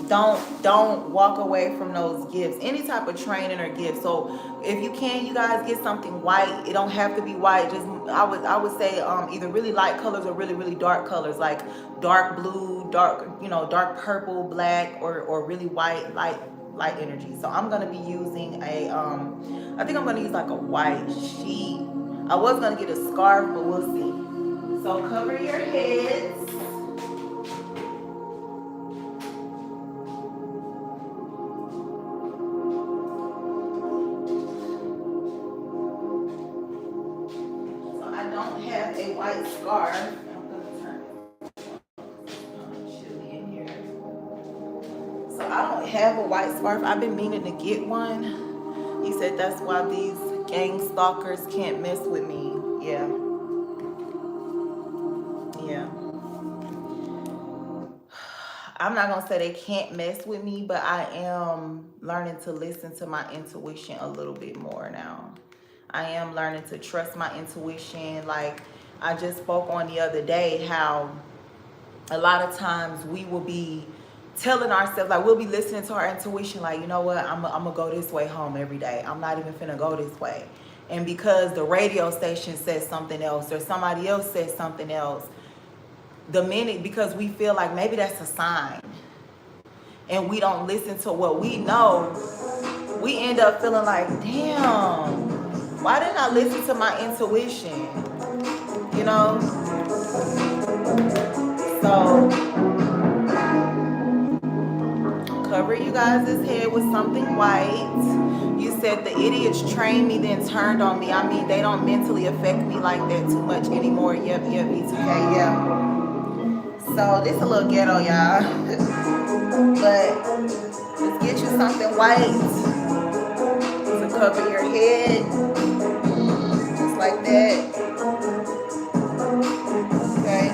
don't walk away from those gifts, any type of training or gift. So if you can, you guys get something white. It don't have to be white. Just I would say either really light colors or really really dark colors, like dark blue, dark dark purple, black, or really white, light energy. So I'm gonna be using a I think I'm gonna use like a white sheet. I was gonna get a scarf, but we'll see. So cover your heads. don't have a white scarf. I've been meaning to get one. He said that's why these gang stalkers can't mess with me. Yeah. Yeah. I'm not gonna say they can't mess with me, but I am learning to listen to my intuition a little bit more now. I am learning to trust my intuition. Like I just spoke on the other day, how a lot of times we will be telling ourselves, like we'll be listening to our intuition, like, you know what, I'm gonna go this way home every day. I'm not even finna go this way. And because the radio station says something else or somebody else says something else, the minute, because we feel like maybe that's a sign and we don't listen to what we know, we end up feeling like, damn, why didn't I listen to my intuition? You know? So cover you guys' head with something white. You said the idiots trained me, then turned on me. I mean, they don't mentally affect me like that too much anymore. Yep, B2K, yeah. So this a little ghetto, y'all. But let's get you something white to cover your head. Just like that. Okay.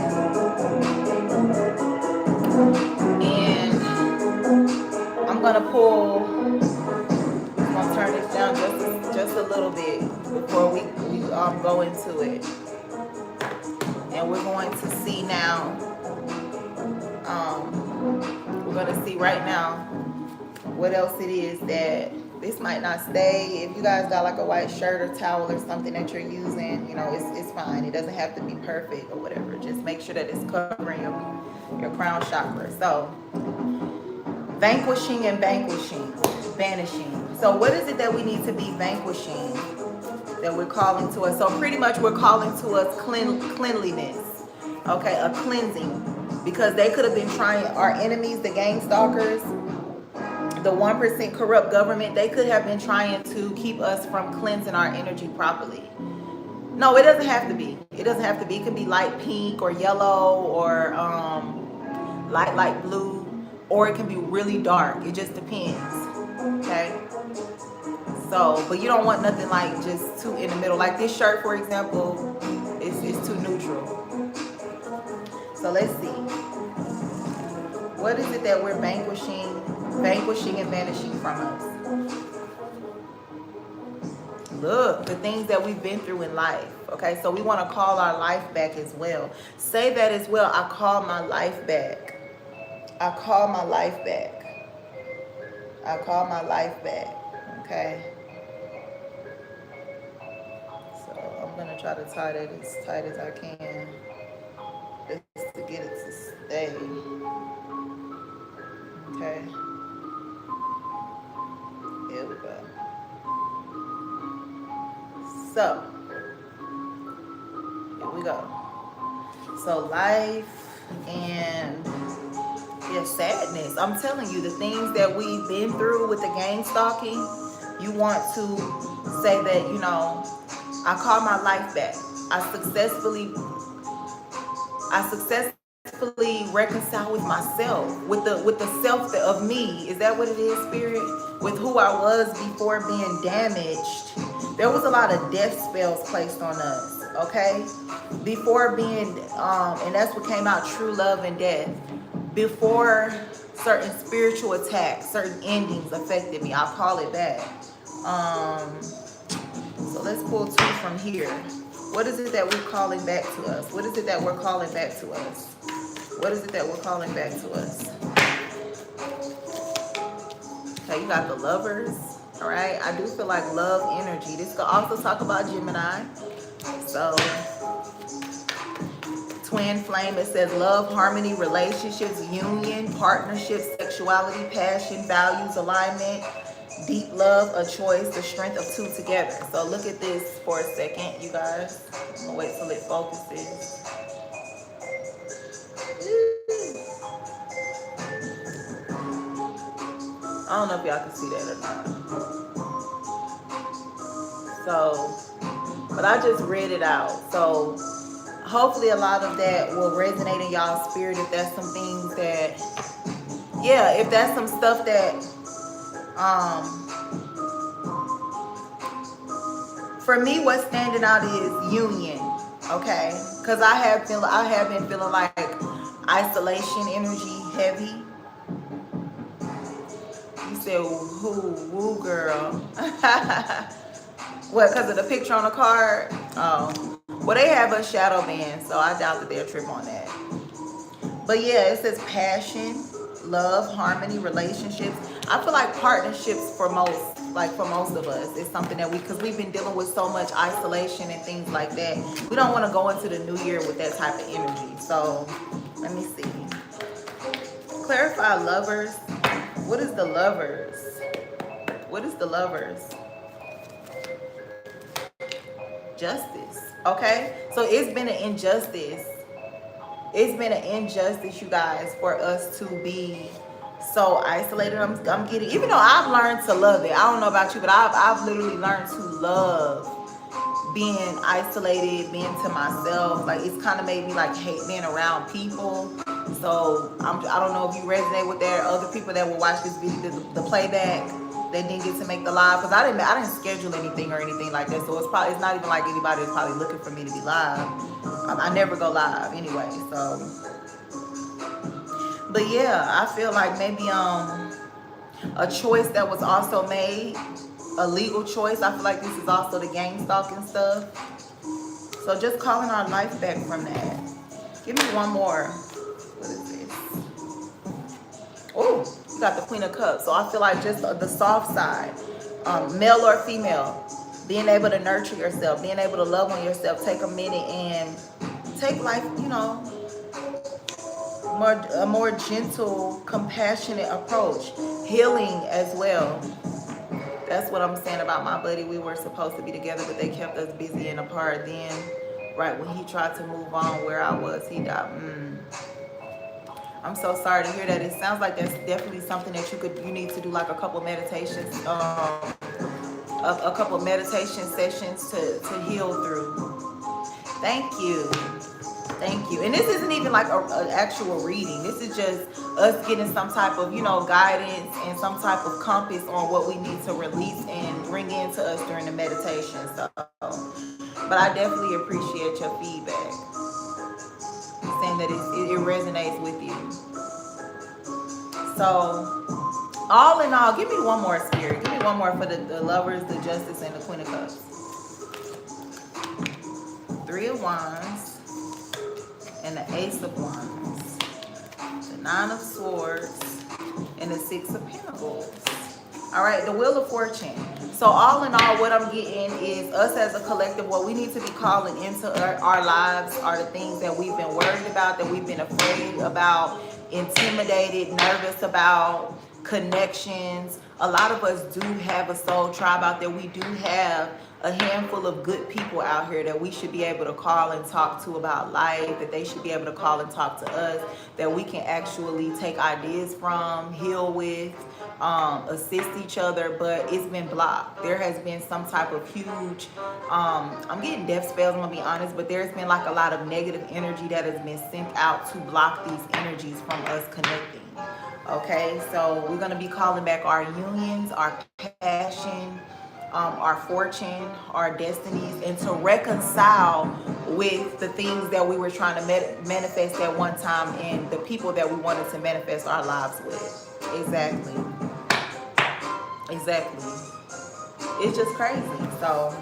And I'm gonna pull, I'm gonna turn this down just a little bit before we go into it. And we're going to see now, we're gonna see right now what else it is that this might not stay. If you guys got like a white shirt or towel or something that you're using, you know, it's fine. It doesn't have to be perfect or whatever. Just make sure that it's covering your crown chakra. So vanquishing and banishing. So what is it that we need to be vanquishing, that we're calling to us? So pretty much we're calling to us cleanliness, okay, a cleansing, because they could have been trying, our enemies, the gang stalkers, the 1% corrupt government, they could have been trying to keep us from cleansing our energy properly. No, it doesn't have to be. It doesn't have to be. It could be light pink or yellow or light blue, or it can be really dark. It just depends. Okay. So, but you don't want nothing like just too in the middle. Like this shirt, for example, is too neutral. So let's see. What is it that we're vanquishing and vanishing from us? Look, the things that we've been through in life. Okay, so we want to call our life back as well. Say that as well. I call my life back. I call my life back. I call my life back. Okay. So I'm going to try to tie that as tight as I can, just to get it to stay. Okay. Here we go. So, here we go. So life and sadness. I'm telling you, the things that we've been through with the gang stalking, you want to say that, you know, I call my life back. I successfully reconcile with myself, with the self of me. Is that what it is, Spirit? With who I was before being damaged. There was a lot of death spells placed on us, okay? Before being, and that's what came out, true love and death. Before certain spiritual attacks, certain endings affected me, I'll call it that. So let's pull two from here. What is it that we're calling back to us? What is it that we're calling back to us? What is it that we're calling back to us? Okay, you got the Lovers. All right, I do feel like love energy. This could also talk about Gemini. So, twin flame, it says love, harmony, relationships, union, partnership, sexuality, passion, values, alignment, deep love, a choice, the strength of two together. So look at this for a second, you guys. I'm gonna wait till it focuses. I don't know if y'all can see that or not. So, but I just read it out. So hopefully a lot of that will resonate in y'all's spirit if that's some things that yeah, if that's some stuff that um for me, what's standing out is union. Okay, because I have been feeling like isolation energy heavy. You said who, woo girl. What, because of the picture on the card? Oh, well, they have a shadow band, so I doubt that they'll trip on that. But yeah, it says passion, love, harmony, relationships. I feel like partnerships for most of us, is something that because we've been dealing with so much isolation and things like that. We don't want to go into the new year with that type of energy. So let me see. Clarify lovers. What is the lovers? What is the lovers? Justice. Okay, so it's been an injustice. It's been an injustice, you guys, for us to be so isolated. I'm getting, even though I've learned to love it. I don't know about you, but I've literally learned to love being isolated, being to myself. Like, it's kind of made me like hate being around people. So I don't know if you resonate with that. Other people that will watch this video, the playback, they didn't get to make the live because I didn't schedule anything or anything like that. So it's not even like anybody is probably looking for me to be live. I never go live anyway. So, but yeah, I feel like maybe a choice that was also made, a legal choice. I feel like this is also the gang stalking stuff. So just calling our life back from that. Give me one more. What is this? Oh, you got the Queen of Cups. So I feel like just the soft side, male or female, being able to nurture yourself, being able to love on yourself, take a minute and take life, a more gentle, compassionate approach, healing as well. That's what I'm saying about my buddy. We were supposed to be together, but they kept us busy and apart. Then, right when he tried to move on where I was, he died. I'm so sorry to hear that. It sounds like that's definitely something that you need to do like a couple meditations, a couple meditation sessions to heal through. Thank you. Thank you. And this isn't even like an actual reading. This is just us getting some type of, guidance and some type of compass on what we need to release and bring into us during the meditation. So, but I definitely appreciate your feedback. Saying that it resonates with you. So, all in all, give me one more, Spirit. Give me one more for the lovers, the justice, and the Queen of Cups. 3 of Wands. And the Ace of Wands, the 9 of Swords, and the 6 of Pentacles. All right, the Wheel of Fortune. So all in all, what I'm getting is us as a collective, what we need to be calling into our lives are the things that we've been worried about, that we've been afraid about, intimidated, nervous about, connections. A lot of us do have a soul tribe out there. We do have a handful of good people out here that we should be able to call and talk to about life, that they should be able to call and talk to us, that we can actually take ideas from, heal with, assist each other, but it's been blocked. There has been some type of huge, I'm getting death spells, I'm gonna be honest, but there's been like a lot of negative energy that has been sent out to block these energies from us connecting. Okay, so we're gonna be calling back our unions, our passion, our fortune, our destinies, and to reconcile with the things that we were trying to manifest at one time and the people that we wanted to manifest our lives with. Exactly. It's just crazy. So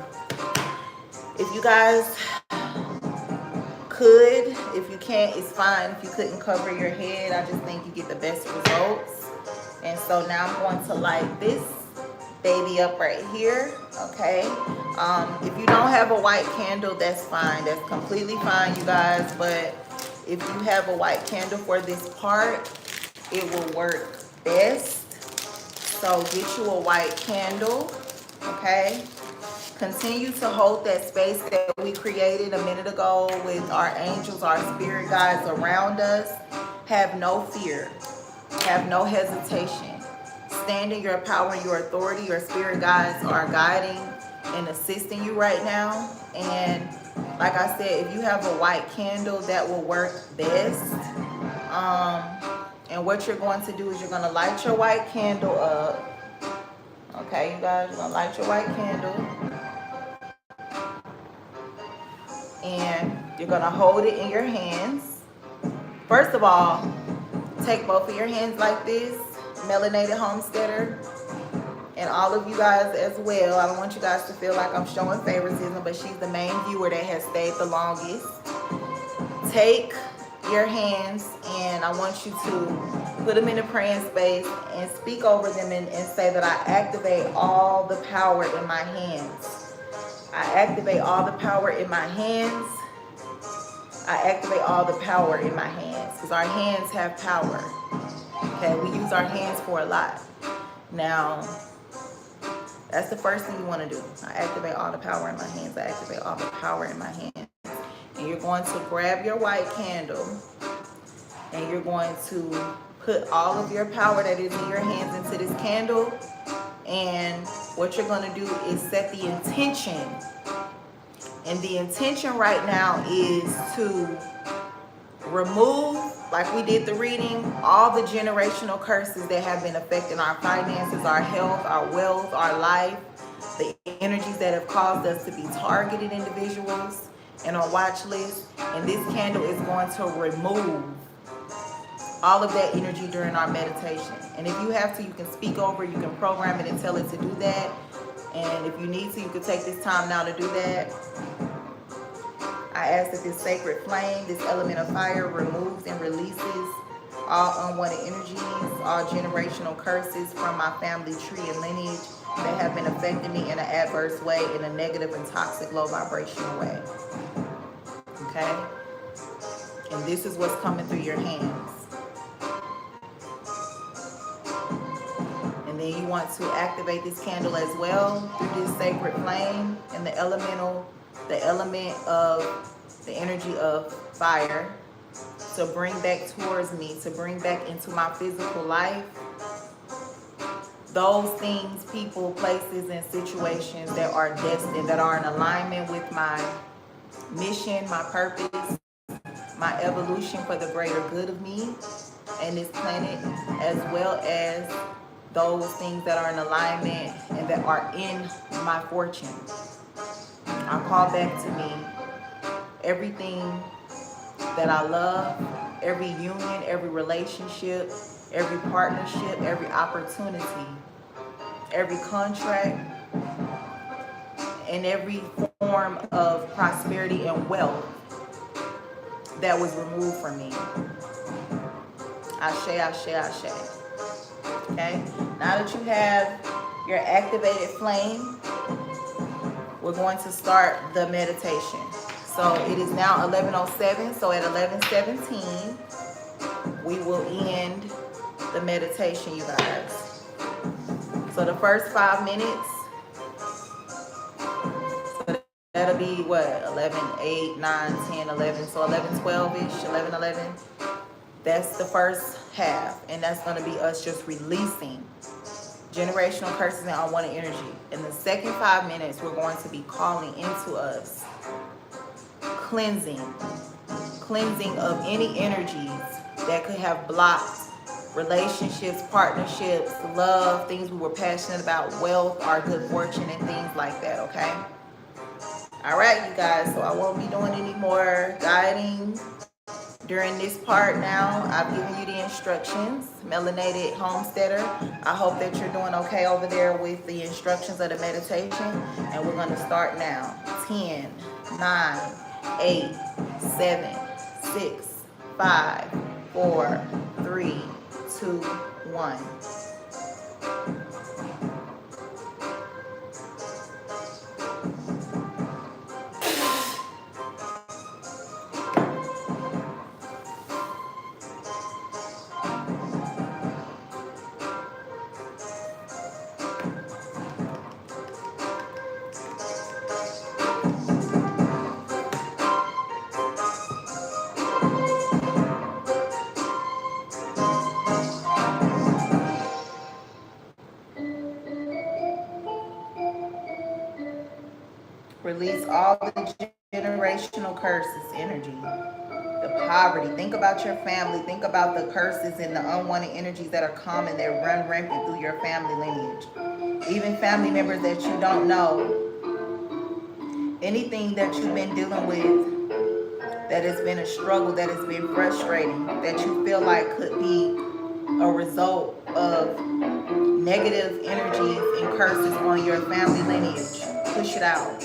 if you guys could, if you can't, it's fine. If you couldn't cover your head, I just think you get the best results. And so now I'm going to light this baby up right here. Okay, if you don't have a white candle, that's fine. That's completely fine, you guys. But if you have a white candle for this part, it will work best. So get you a white candle. Okay, continue to hold that space that we created a minute ago with our angels, our spirit guides around us. Have no fear, have no hesitation. Stand in your power and your authority. Your spirit guides are guiding and assisting you right now. And like I said, if you have a white candle, that will work best. And what you're going to do is you're going to light your white candle up. Okay, you guys, you're going to light your white candle. And you're going to hold it in your hands. First of all, take both of your hands like this, melanated homesteader, and all of you guys as well. I don't want you guys to feel like I'm showing favoritism, but she's the main viewer that has stayed the longest. Take your hands and I want you to put them in a praying space and speak over them and say that I activate all the power in my hands. I activate all the power in my hands. I activate all the power in my hands because our hands have power. Okay, we use our hands for a lot. Now, that's the first thing you want to do. I activate all the power in my hands. I activate all the power in my hands. And you're going to grab your white candle and you're going to put all of your power that is in your hands into this candle. And what you're going to do is set the intention. And the intention right now is to remove, like we did the reading, all the generational curses that have been affecting our finances, our health, our wealth, our life, the energies that have caused us to be targeted individuals and on watch lists. And this candle is going to remove all of that energy during our meditation. And if you have to, you can speak over, you can program it and tell it to do that. And if you need to, you can take this time now to do that. I ask that this sacred flame, this element of fire, removes and releases all unwanted energies, all generational curses from my family tree and lineage that have been affecting me in an adverse way, in a negative and toxic, low vibrational way. Okay? And this is what's coming through your hands. And then you want to activate this candle as well through this sacred flame and the element of the energy of fire to bring back towards me, to bring back into my physical life those things, people, places, and situations that are destined, that are in alignment with my mission, my purpose, my evolution for the greater good of me and this planet, as well as those things that are in alignment and that are in my fortune. I call back to me everything that I love, every union, every relationship, every partnership, every opportunity, every contract, and every form of prosperity and wealth that was removed from me. Ashe, ashe, ashe. Okay? Now that you have your activated flame, we're going to start the meditation. So it is now 11:07. So at 11:17, we will end the meditation, you guys. So the first 5 minutes, so that'll be what, 11, 8, 9, 10, 11. So 11, 12-ish, 11, 11. That's the first half. And that's going to be us just releasing generational curses and unwanted energy. In the second 5 minutes, we're going to be calling into us cleansing of any energies that could have blocked relationships, partnerships, love, things we were passionate about, wealth, our good fortune, and things like that, okay? All right, you guys, so I won't be doing any more guiding during this part now. I've given you the instructions, Melanated Homesteader. I hope that you're doing okay over there with the instructions of the meditation. And we're going to start now. 10, 9, 8, 7, 6, 5, 4, 3, 2, 1. Release all the generational curses, energy, the poverty. Think about your family. Think about the curses and the unwanted energies that are common, that run rampant through your family lineage. Even family members that you don't know. Anything that you've been dealing with that has been a struggle, that has been frustrating, that you feel like could be a result of negative energies and curses on your family lineage. Push it out.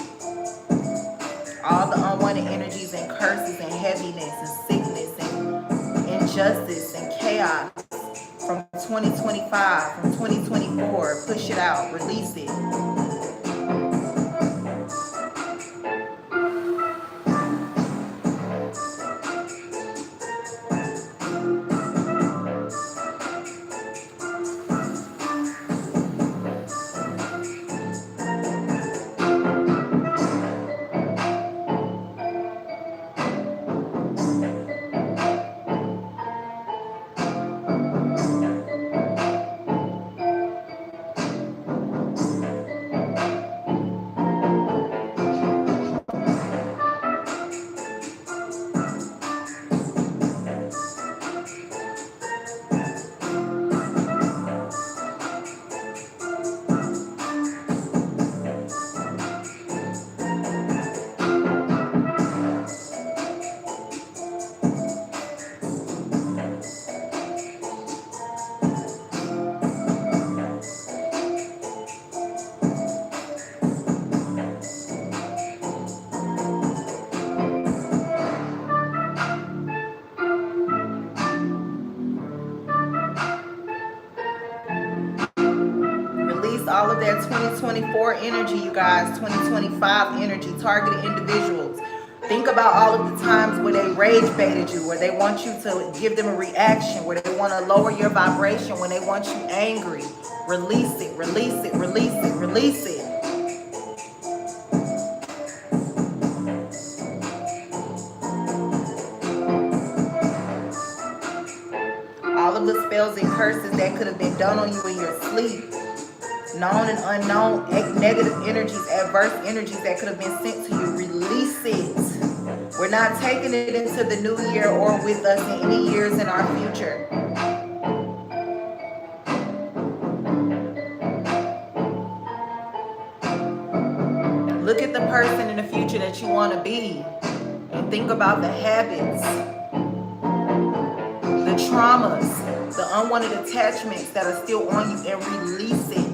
All the unwanted energies and curses and heaviness and sickness and injustice and chaos from 2025, from 2024, push it out, release it. Release all of that 2024 energy, you guys, 2025 energy, targeted individuals. Think about all of the times where they rage baited you, where they want you to give them a reaction, where they want to lower your vibration, when they want you angry. Release it, release it, release it, release it. All of the spells and curses that could have been done on you in your sleep. Known and unknown negative energies, adverse energies that could have been sent to you. Release it. We're not taking it into the new year or with us in any years in our future. Look at the person in the future that you want to be and think about the habits, the traumas, the unwanted attachments that are still on you, and release it.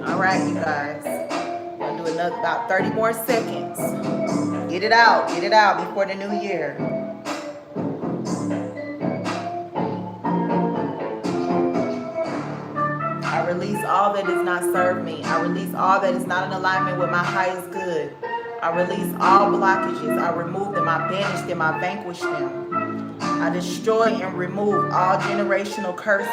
Alright, you guys. I'm going to do another about 30 more seconds. Get it out before the new year. I release all that does not serve me. I release all that is not in alignment with my highest good. I release all blockages. I remove them. I banish them. I vanquish them. I destroy and remove all generational curses.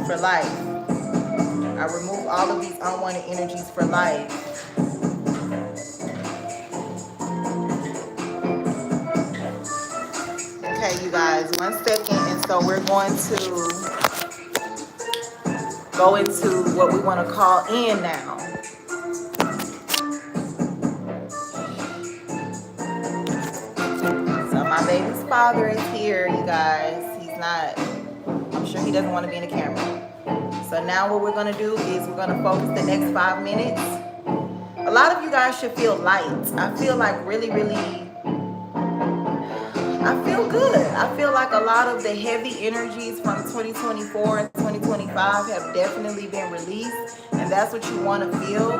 For life. I remove all of these unwanted energies for life. Okay, you guys, 1 second, and so we're going to go into what we want to call in now. So my baby's father is here, you guys. He's not, I'm sure he doesn't want to be in the camera. So now what we're going to do is we're going to focus the next 5 minutes. A lot of you guys should feel light. I feel like really, I feel good. I feel like a lot of the heavy energies from 2024 and 2025 have definitely been released, and that's what you want to feel.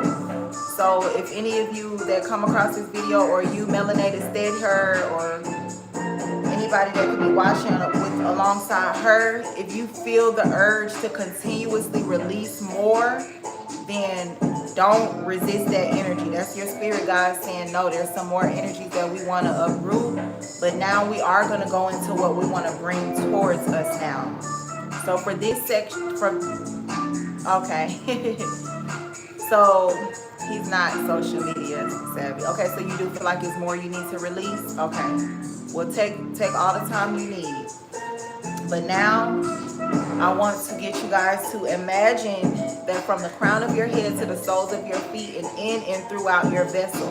So if any of you that come across this video, or you melanated stead her, or anybody that could be watching alongside her, if you feel the urge to continuously release more, then don't resist that energy. That's your spirit guide saying, no, there's some more energies that we want to uproot, but now we are going to go into what we want to bring towards us now. So for this section, Okay. So he's not social media savvy. Okay, so you do feel like it's more you need to release? Okay. Well, take all the time you need. But now I want to get you guys to imagine that from the crown of your head to the soles of your feet and in and throughout your vessel,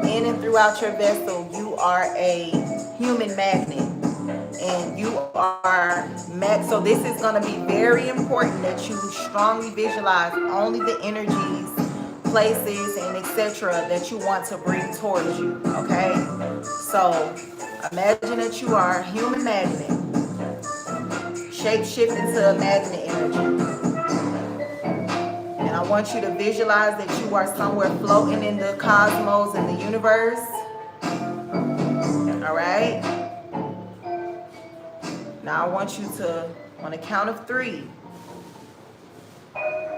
in and throughout your vessel, you are a human magnet. And you are so this is going to be very important that you strongly visualize only the energies, places, and etc. that you want to bring towards you. Okay, so imagine that you are a human magnet, shape shift into a magnet energy, and I want you to visualize that you are somewhere floating in the cosmos and the universe. All right, now I want you to, on the count of 3,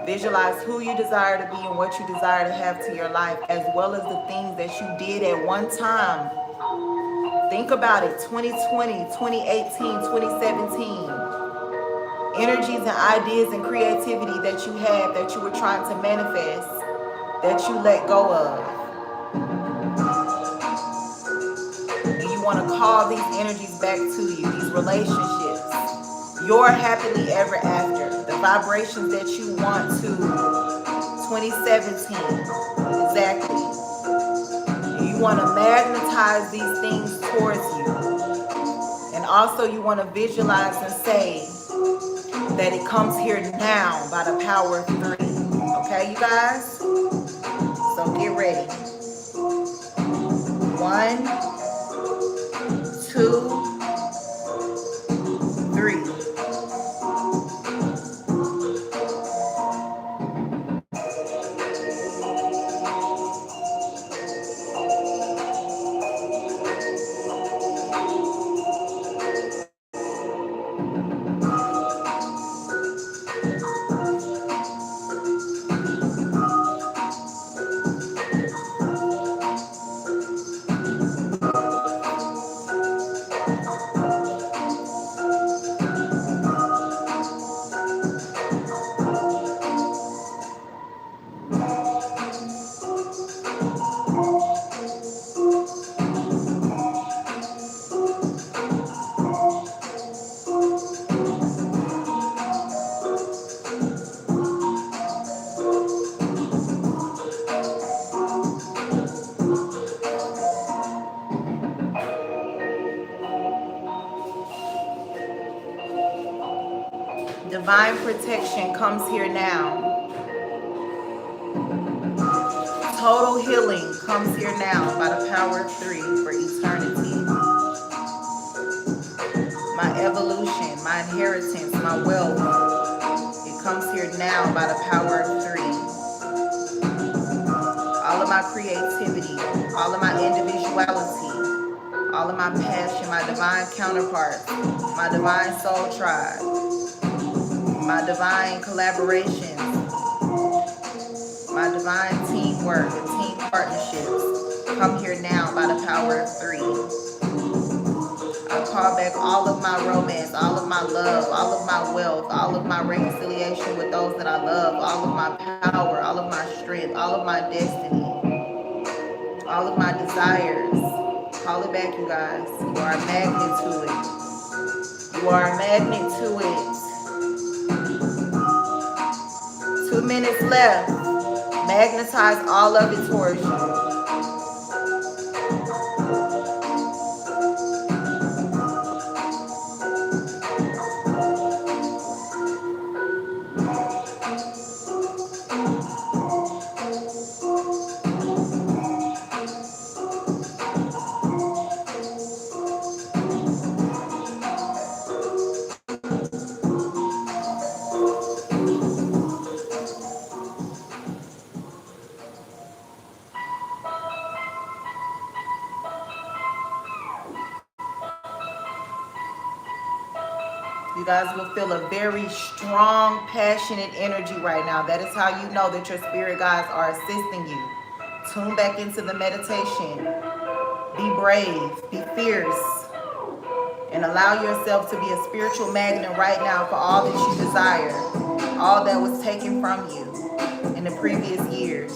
visualize who you desire to be and what you desire to have to your life, as well as the things that you did at one time. Think about it, 2020, 2018, 2017. Energies and ideas and creativity that you had that you were trying to manifest, that you let go of. And you want to call these energies back to you, these relationships, your happily ever after, the vibrations that you want to 2017, exactly. You want to magnetize these things towards you. And also you want to visualize and say that it comes here now by the power of 3. Okay, you guys? So get ready. 1, 2, 3. Divine protection comes here now. Total healing comes here now by the power of 3 for eternity. My evolution, my inheritance, my wealth, it comes here now by the power of 3. All of my creativity, all of my individuality, all of my passion, my divine counterparts, my divine soul tribe, my divine collaborations, my divine teamwork and team partnerships come here now by the power of 3. I call back all of my romance, all of my love, all of my wealth, all of my reconciliation with those that I love, all of my power, all of my strength, all of my destiny, all of my desires. Call it back, you guys. You are a magnet to it. You are a magnet to it. 2 minutes left. Magnetize all of it towards you. You guys will feel a very strong, passionate energy right now. That is how you know that your spirit guides are assisting you. Tune back into the meditation. Be brave, be fierce, and allow yourself to be a spiritual magnet right now for all that you desire. all that was taken from you in the previous years.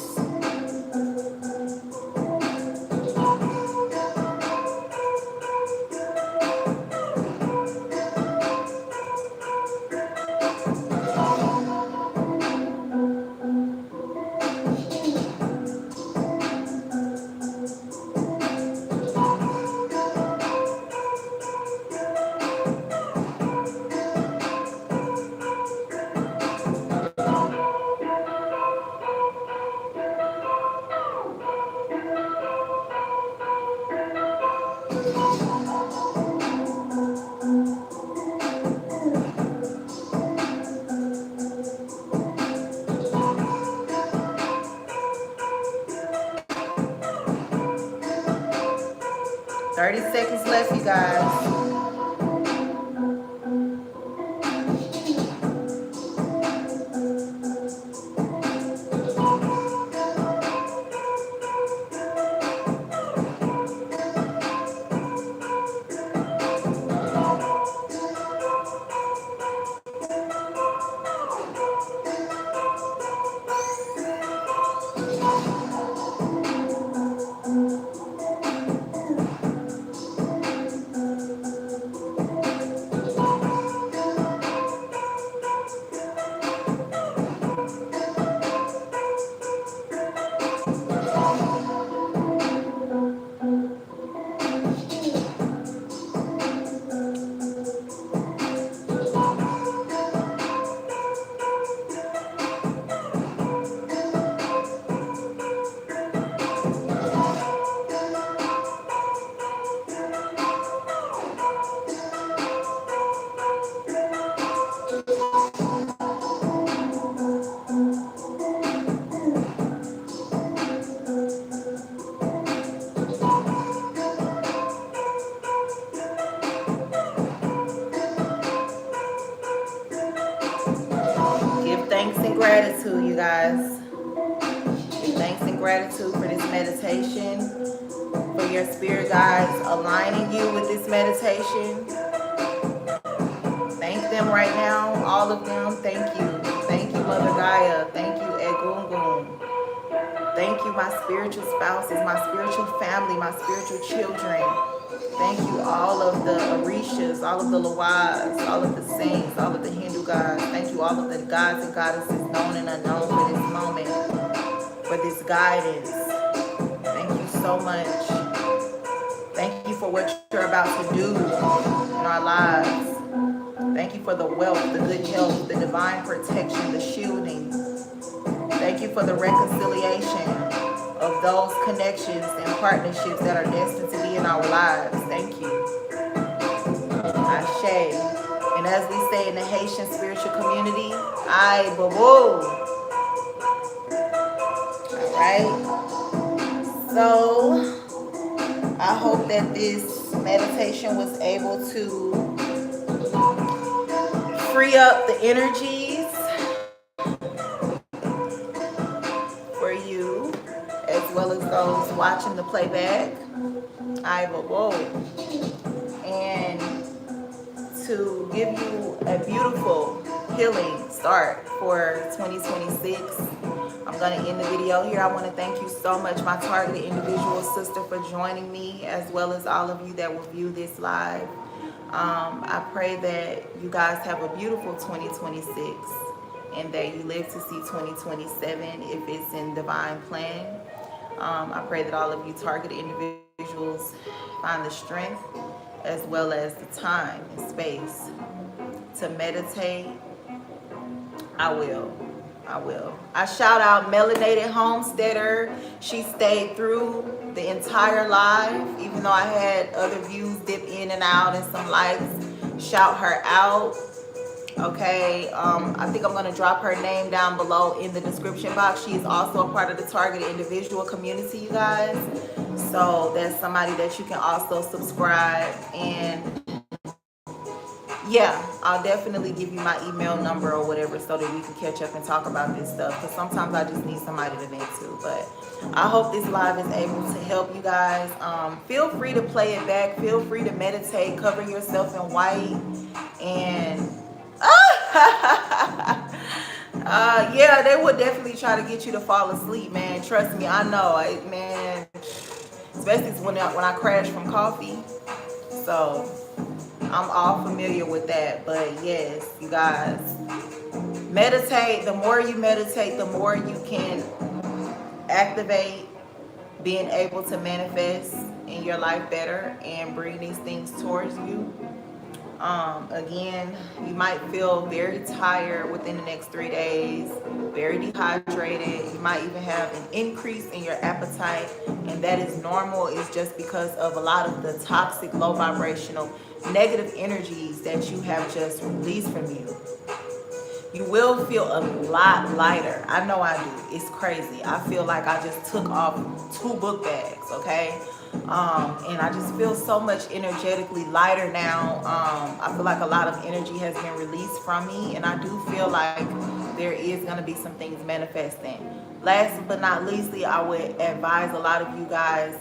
30 seconds left, you guys. Give thanks and gratitude, you guys. Give thanks and gratitude for this meditation, for your spirit guides aligning you with this meditation. Thank them right now, all of them. Thank you. Thank you, Mother Gaia. Thank you, Egungun. Thank you, my spiritual spouses, my spiritual family, my spiritual children. Thank you, all of the Orishas, all of the Lawaz, all of the saints, all of the Hindu gods. Thank you, all of the gods and goddesses known and unknown for this moment, for this guidance. Thank you so much. Thank you for what you're about to do in our lives. Thank you for the wealth, the good health, the divine protection, the shielding. Thank you for the reconciliation of those connections and partnerships that are destined to be in our lives. Thank you. Ashe. And as we say in the Haitian spiritual community, Aye Bobo. All right. So I hope that this meditation was able to free up the energies for you, as well as those watching the playback. I will and to give you a beautiful healing start for 2026. I'm going to end the video here. I want to thank you so much, my targeted individual sister, for joining me, as well as all of you that will view this live. I pray that you guys have a beautiful 2026 and that you live to see 2027 if it's in divine plan. I pray that all of you targeted individuals find the strength as well as the time and space to meditate. I will. I shout out Melanated Homesteader. She stayed through the entire live, even though I had other views dip in and out and some likes. Shout her out. Okay, I think I'm going to drop her name down below in the description box. She is also a part of the targeted individual community, you guys. So that's somebody that you can also subscribe. And yeah, I'll definitely give you my email number or whatever so that we can catch up and talk about this stuff, because sometimes I just need somebody to vent to. But I hope this live is able to help you guys. Feel free to play it back. Feel free to meditate. Cover yourself in white. And Yeah, they would definitely try to get you to fall asleep, man. Trust me, I know, man. Especially when I crash from coffee. So I'm all familiar with that. But yes, you guys, meditate. The more you meditate, the more you can activate being able to manifest in your life better and bring these things towards you. Again, you might feel very tired within the next 3 days, very dehydrated. You might even have an increase in your appetite, and that is normal. It's just because of a lot of the toxic, low vibrational, negative energies that you have just released from you. You will feel a lot lighter. I know I do. It's crazy. I feel like I just took off 2 book bags, okay? And I just feel so much energetically lighter now. I feel like a lot of energy has been released from me, and I do feel like there is going to be some things manifesting. Last but not leastly, I would advise a lot of you guys,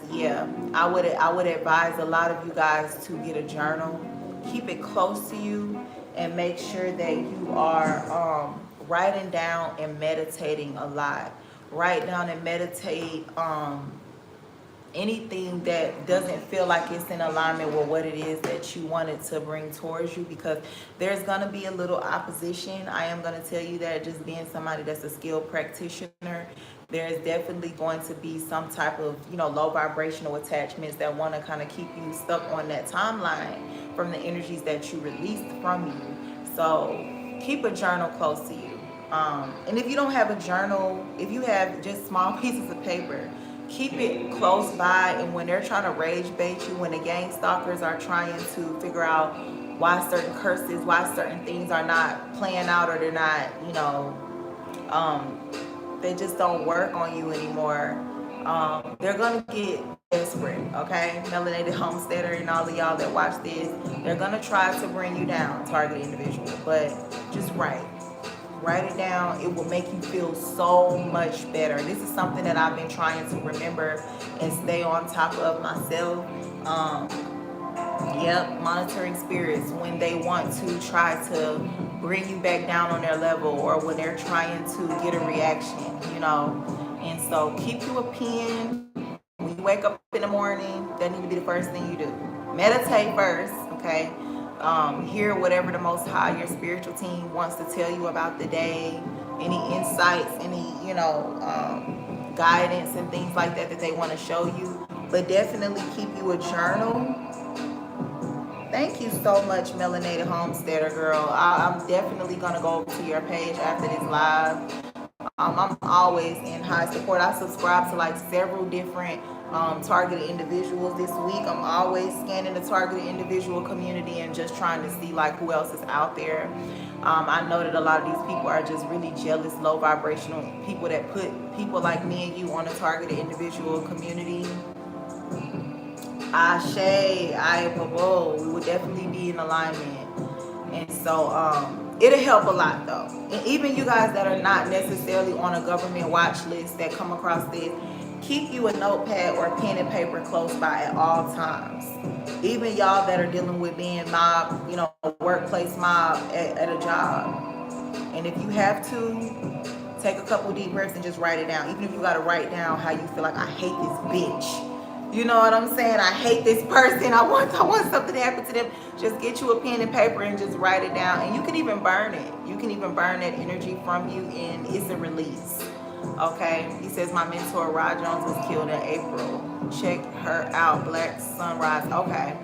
I would advise a lot of you guys to get a journal. Keep it close to you and make sure that you are writing down and meditating a lot. Write down and meditate anything that doesn't feel like it's in alignment with what it is that you wanted to bring towards you, because there's going to be a little opposition. I am going to tell you that, just being somebody that's a skilled practitioner, there's definitely going to be some type of, low vibrational attachments that want to kind of keep you stuck on that timeline from the energies that you released from you. So keep a journal close to you. And if you don't have a journal, if you have just small pieces of paper, keep it close by. And when they're trying to rage bait you, when the gang stalkers are trying to figure out why certain curses, why certain things are not playing out, or they're not, they just don't work on you anymore, they're gonna get desperate, okay? Melanated homesteader and all of y'all that watch this, they're gonna try to bring you down, target individual. But just write it down. It will make you feel so much better. This is something that I've been trying to remember and stay on top of myself. Monitoring spirits when they want to try to bring you back down on their level, or when they're trying to get a reaction. And so keep you a pen. When you wake up in the morning, that need to be the first thing you do. Meditate first, okay? Hear whatever the Most High, your spiritual team, wants to tell you about the day, any insights, any, guidance and things like that they want to show you. But definitely keep you a journal. Thank you so much, Melanated Homesteader Girl. I'm definitely going to go over to your page after this live. I'm always in high support. I subscribe to like several different targeted individuals. This week I'm always scanning the targeted individual community and just trying to see like who else is out there. I know that a lot of these people are just really jealous, low vibrational people that put people like me and you on a targeted individual community. Ashe, Ayapabo, we would definitely be in alignment. And so it'll help a lot though. And even you guys that are not necessarily on a government watch list that come across this, keep you a notepad or pen and paper close by at all times. Even y'all that are dealing with being mob, workplace mob at a job. And if you have to, take a couple deep breaths and just write it down. Even if you got to write down how you feel like, I hate this bitch. You know what I'm saying? I hate this person. I want something to happen to them. Just get you a pen and paper and just write it down. And you can even burn it. You can even burn that energy from you, and it's a release. Okay? He says, my mentor, Rod Jones, was killed in April. Check her out, Black Sunrise. Okay.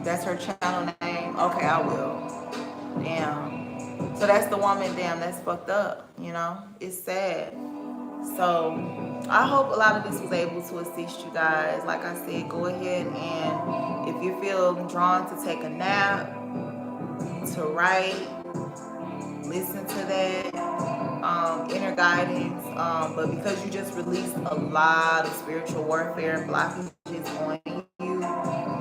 That's her channel name? Okay, I will. Damn. So that's the woman. Damn, that's fucked up. It's sad. So I hope a lot of this was able to assist you guys. Like I said, go ahead, and if you feel drawn to take a nap, to write, listen to that inner guidance. But because you just released a lot of spiritual warfare and blockages on you,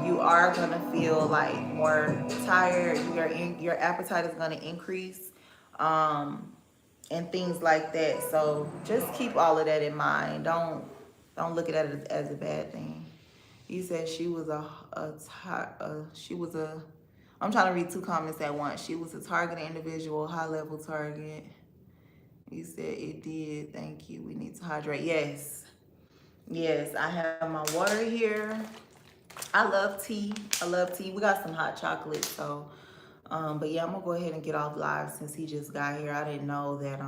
you are going to feel like more tired. Your appetite is going to increase. And things like that. So just keep all of that in mind. Don't look at it as a bad thing. He said she was I'm trying to read two comments at once. She was a target individual, high level target. You said it did. Thank you. We need to hydrate. Yes. Yes, I have my water here. I love tea. I love tea. We got some hot chocolate, so but yeah, I'm gonna go ahead and get off live since he just got here. I didn't know that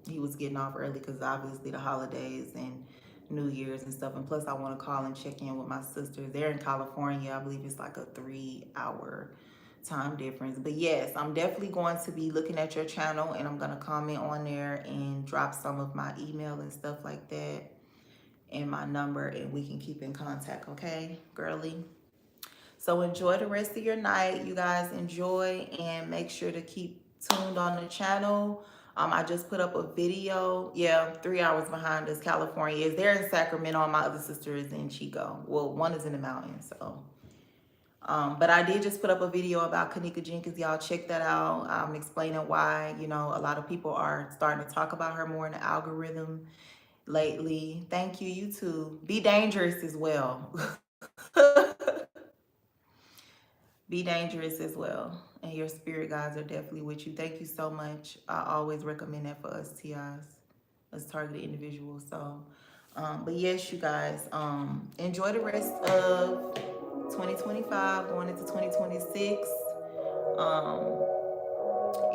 he was getting off early because obviously the holidays and New Year's and stuff. And plus I want to call and check in with my sisters. They're in California. I believe it's like a 3 hour time difference. But yes, I'm definitely going to be looking at your channel and I'm gonna comment on there and drop some of my email and stuff like that and my number, and we can keep in contact, okay, girly? So enjoy the rest of your night. You guys enjoy and make sure to keep tuned on the channel. I just put up a video. Yeah, 3 hours behind us. California is there in Sacramento. And my other sister is in Chico. Well, one is in the mountains. So, but I did just put up a video about Kanika Jenkins. Y'all check that out. I'm explaining why, you know, a lot of people are starting to talk about her more in the algorithm lately. Thank you, you too. Be dangerous as well. Be dangerous as well. And your spirit guides are definitely with you. Thank you so much. I always recommend that for us TIs, as targeted individuals. So, but yes, you guys, enjoy the rest of 2025, going into 2026. Um,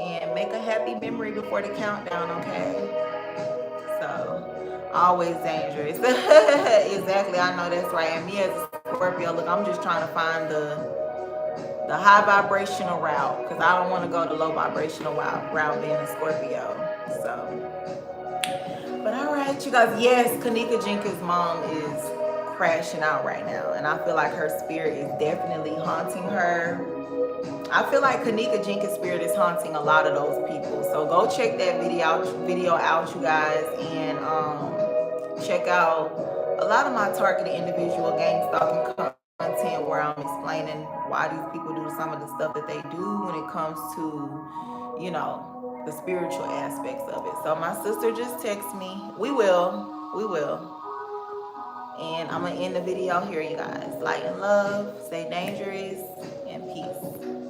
and make a happy memory before the countdown, okay? So, always dangerous. Exactly, I know that's right. And me as a Scorpio, look, I'm just trying to find the high vibrational route because I don't want to go the low vibrational route being a Scorpio. So, but all right, you guys. Yes, Kanika Jenkins' mom is crashing out right now, and I feel like her spirit is definitely haunting her. I feel like Kanika Jenkins' spirit is haunting a lot of those people. So go check that video out, you guys, and check out a lot of my targeted individual gang stalking content where I'm explaining why these people do some of the stuff that they do when it comes to, you know, the spiritual aspects of it. So my sister just texted me. We will. And I'm gonna end the video here, you guys. Light and love, stay dangerous, and peace.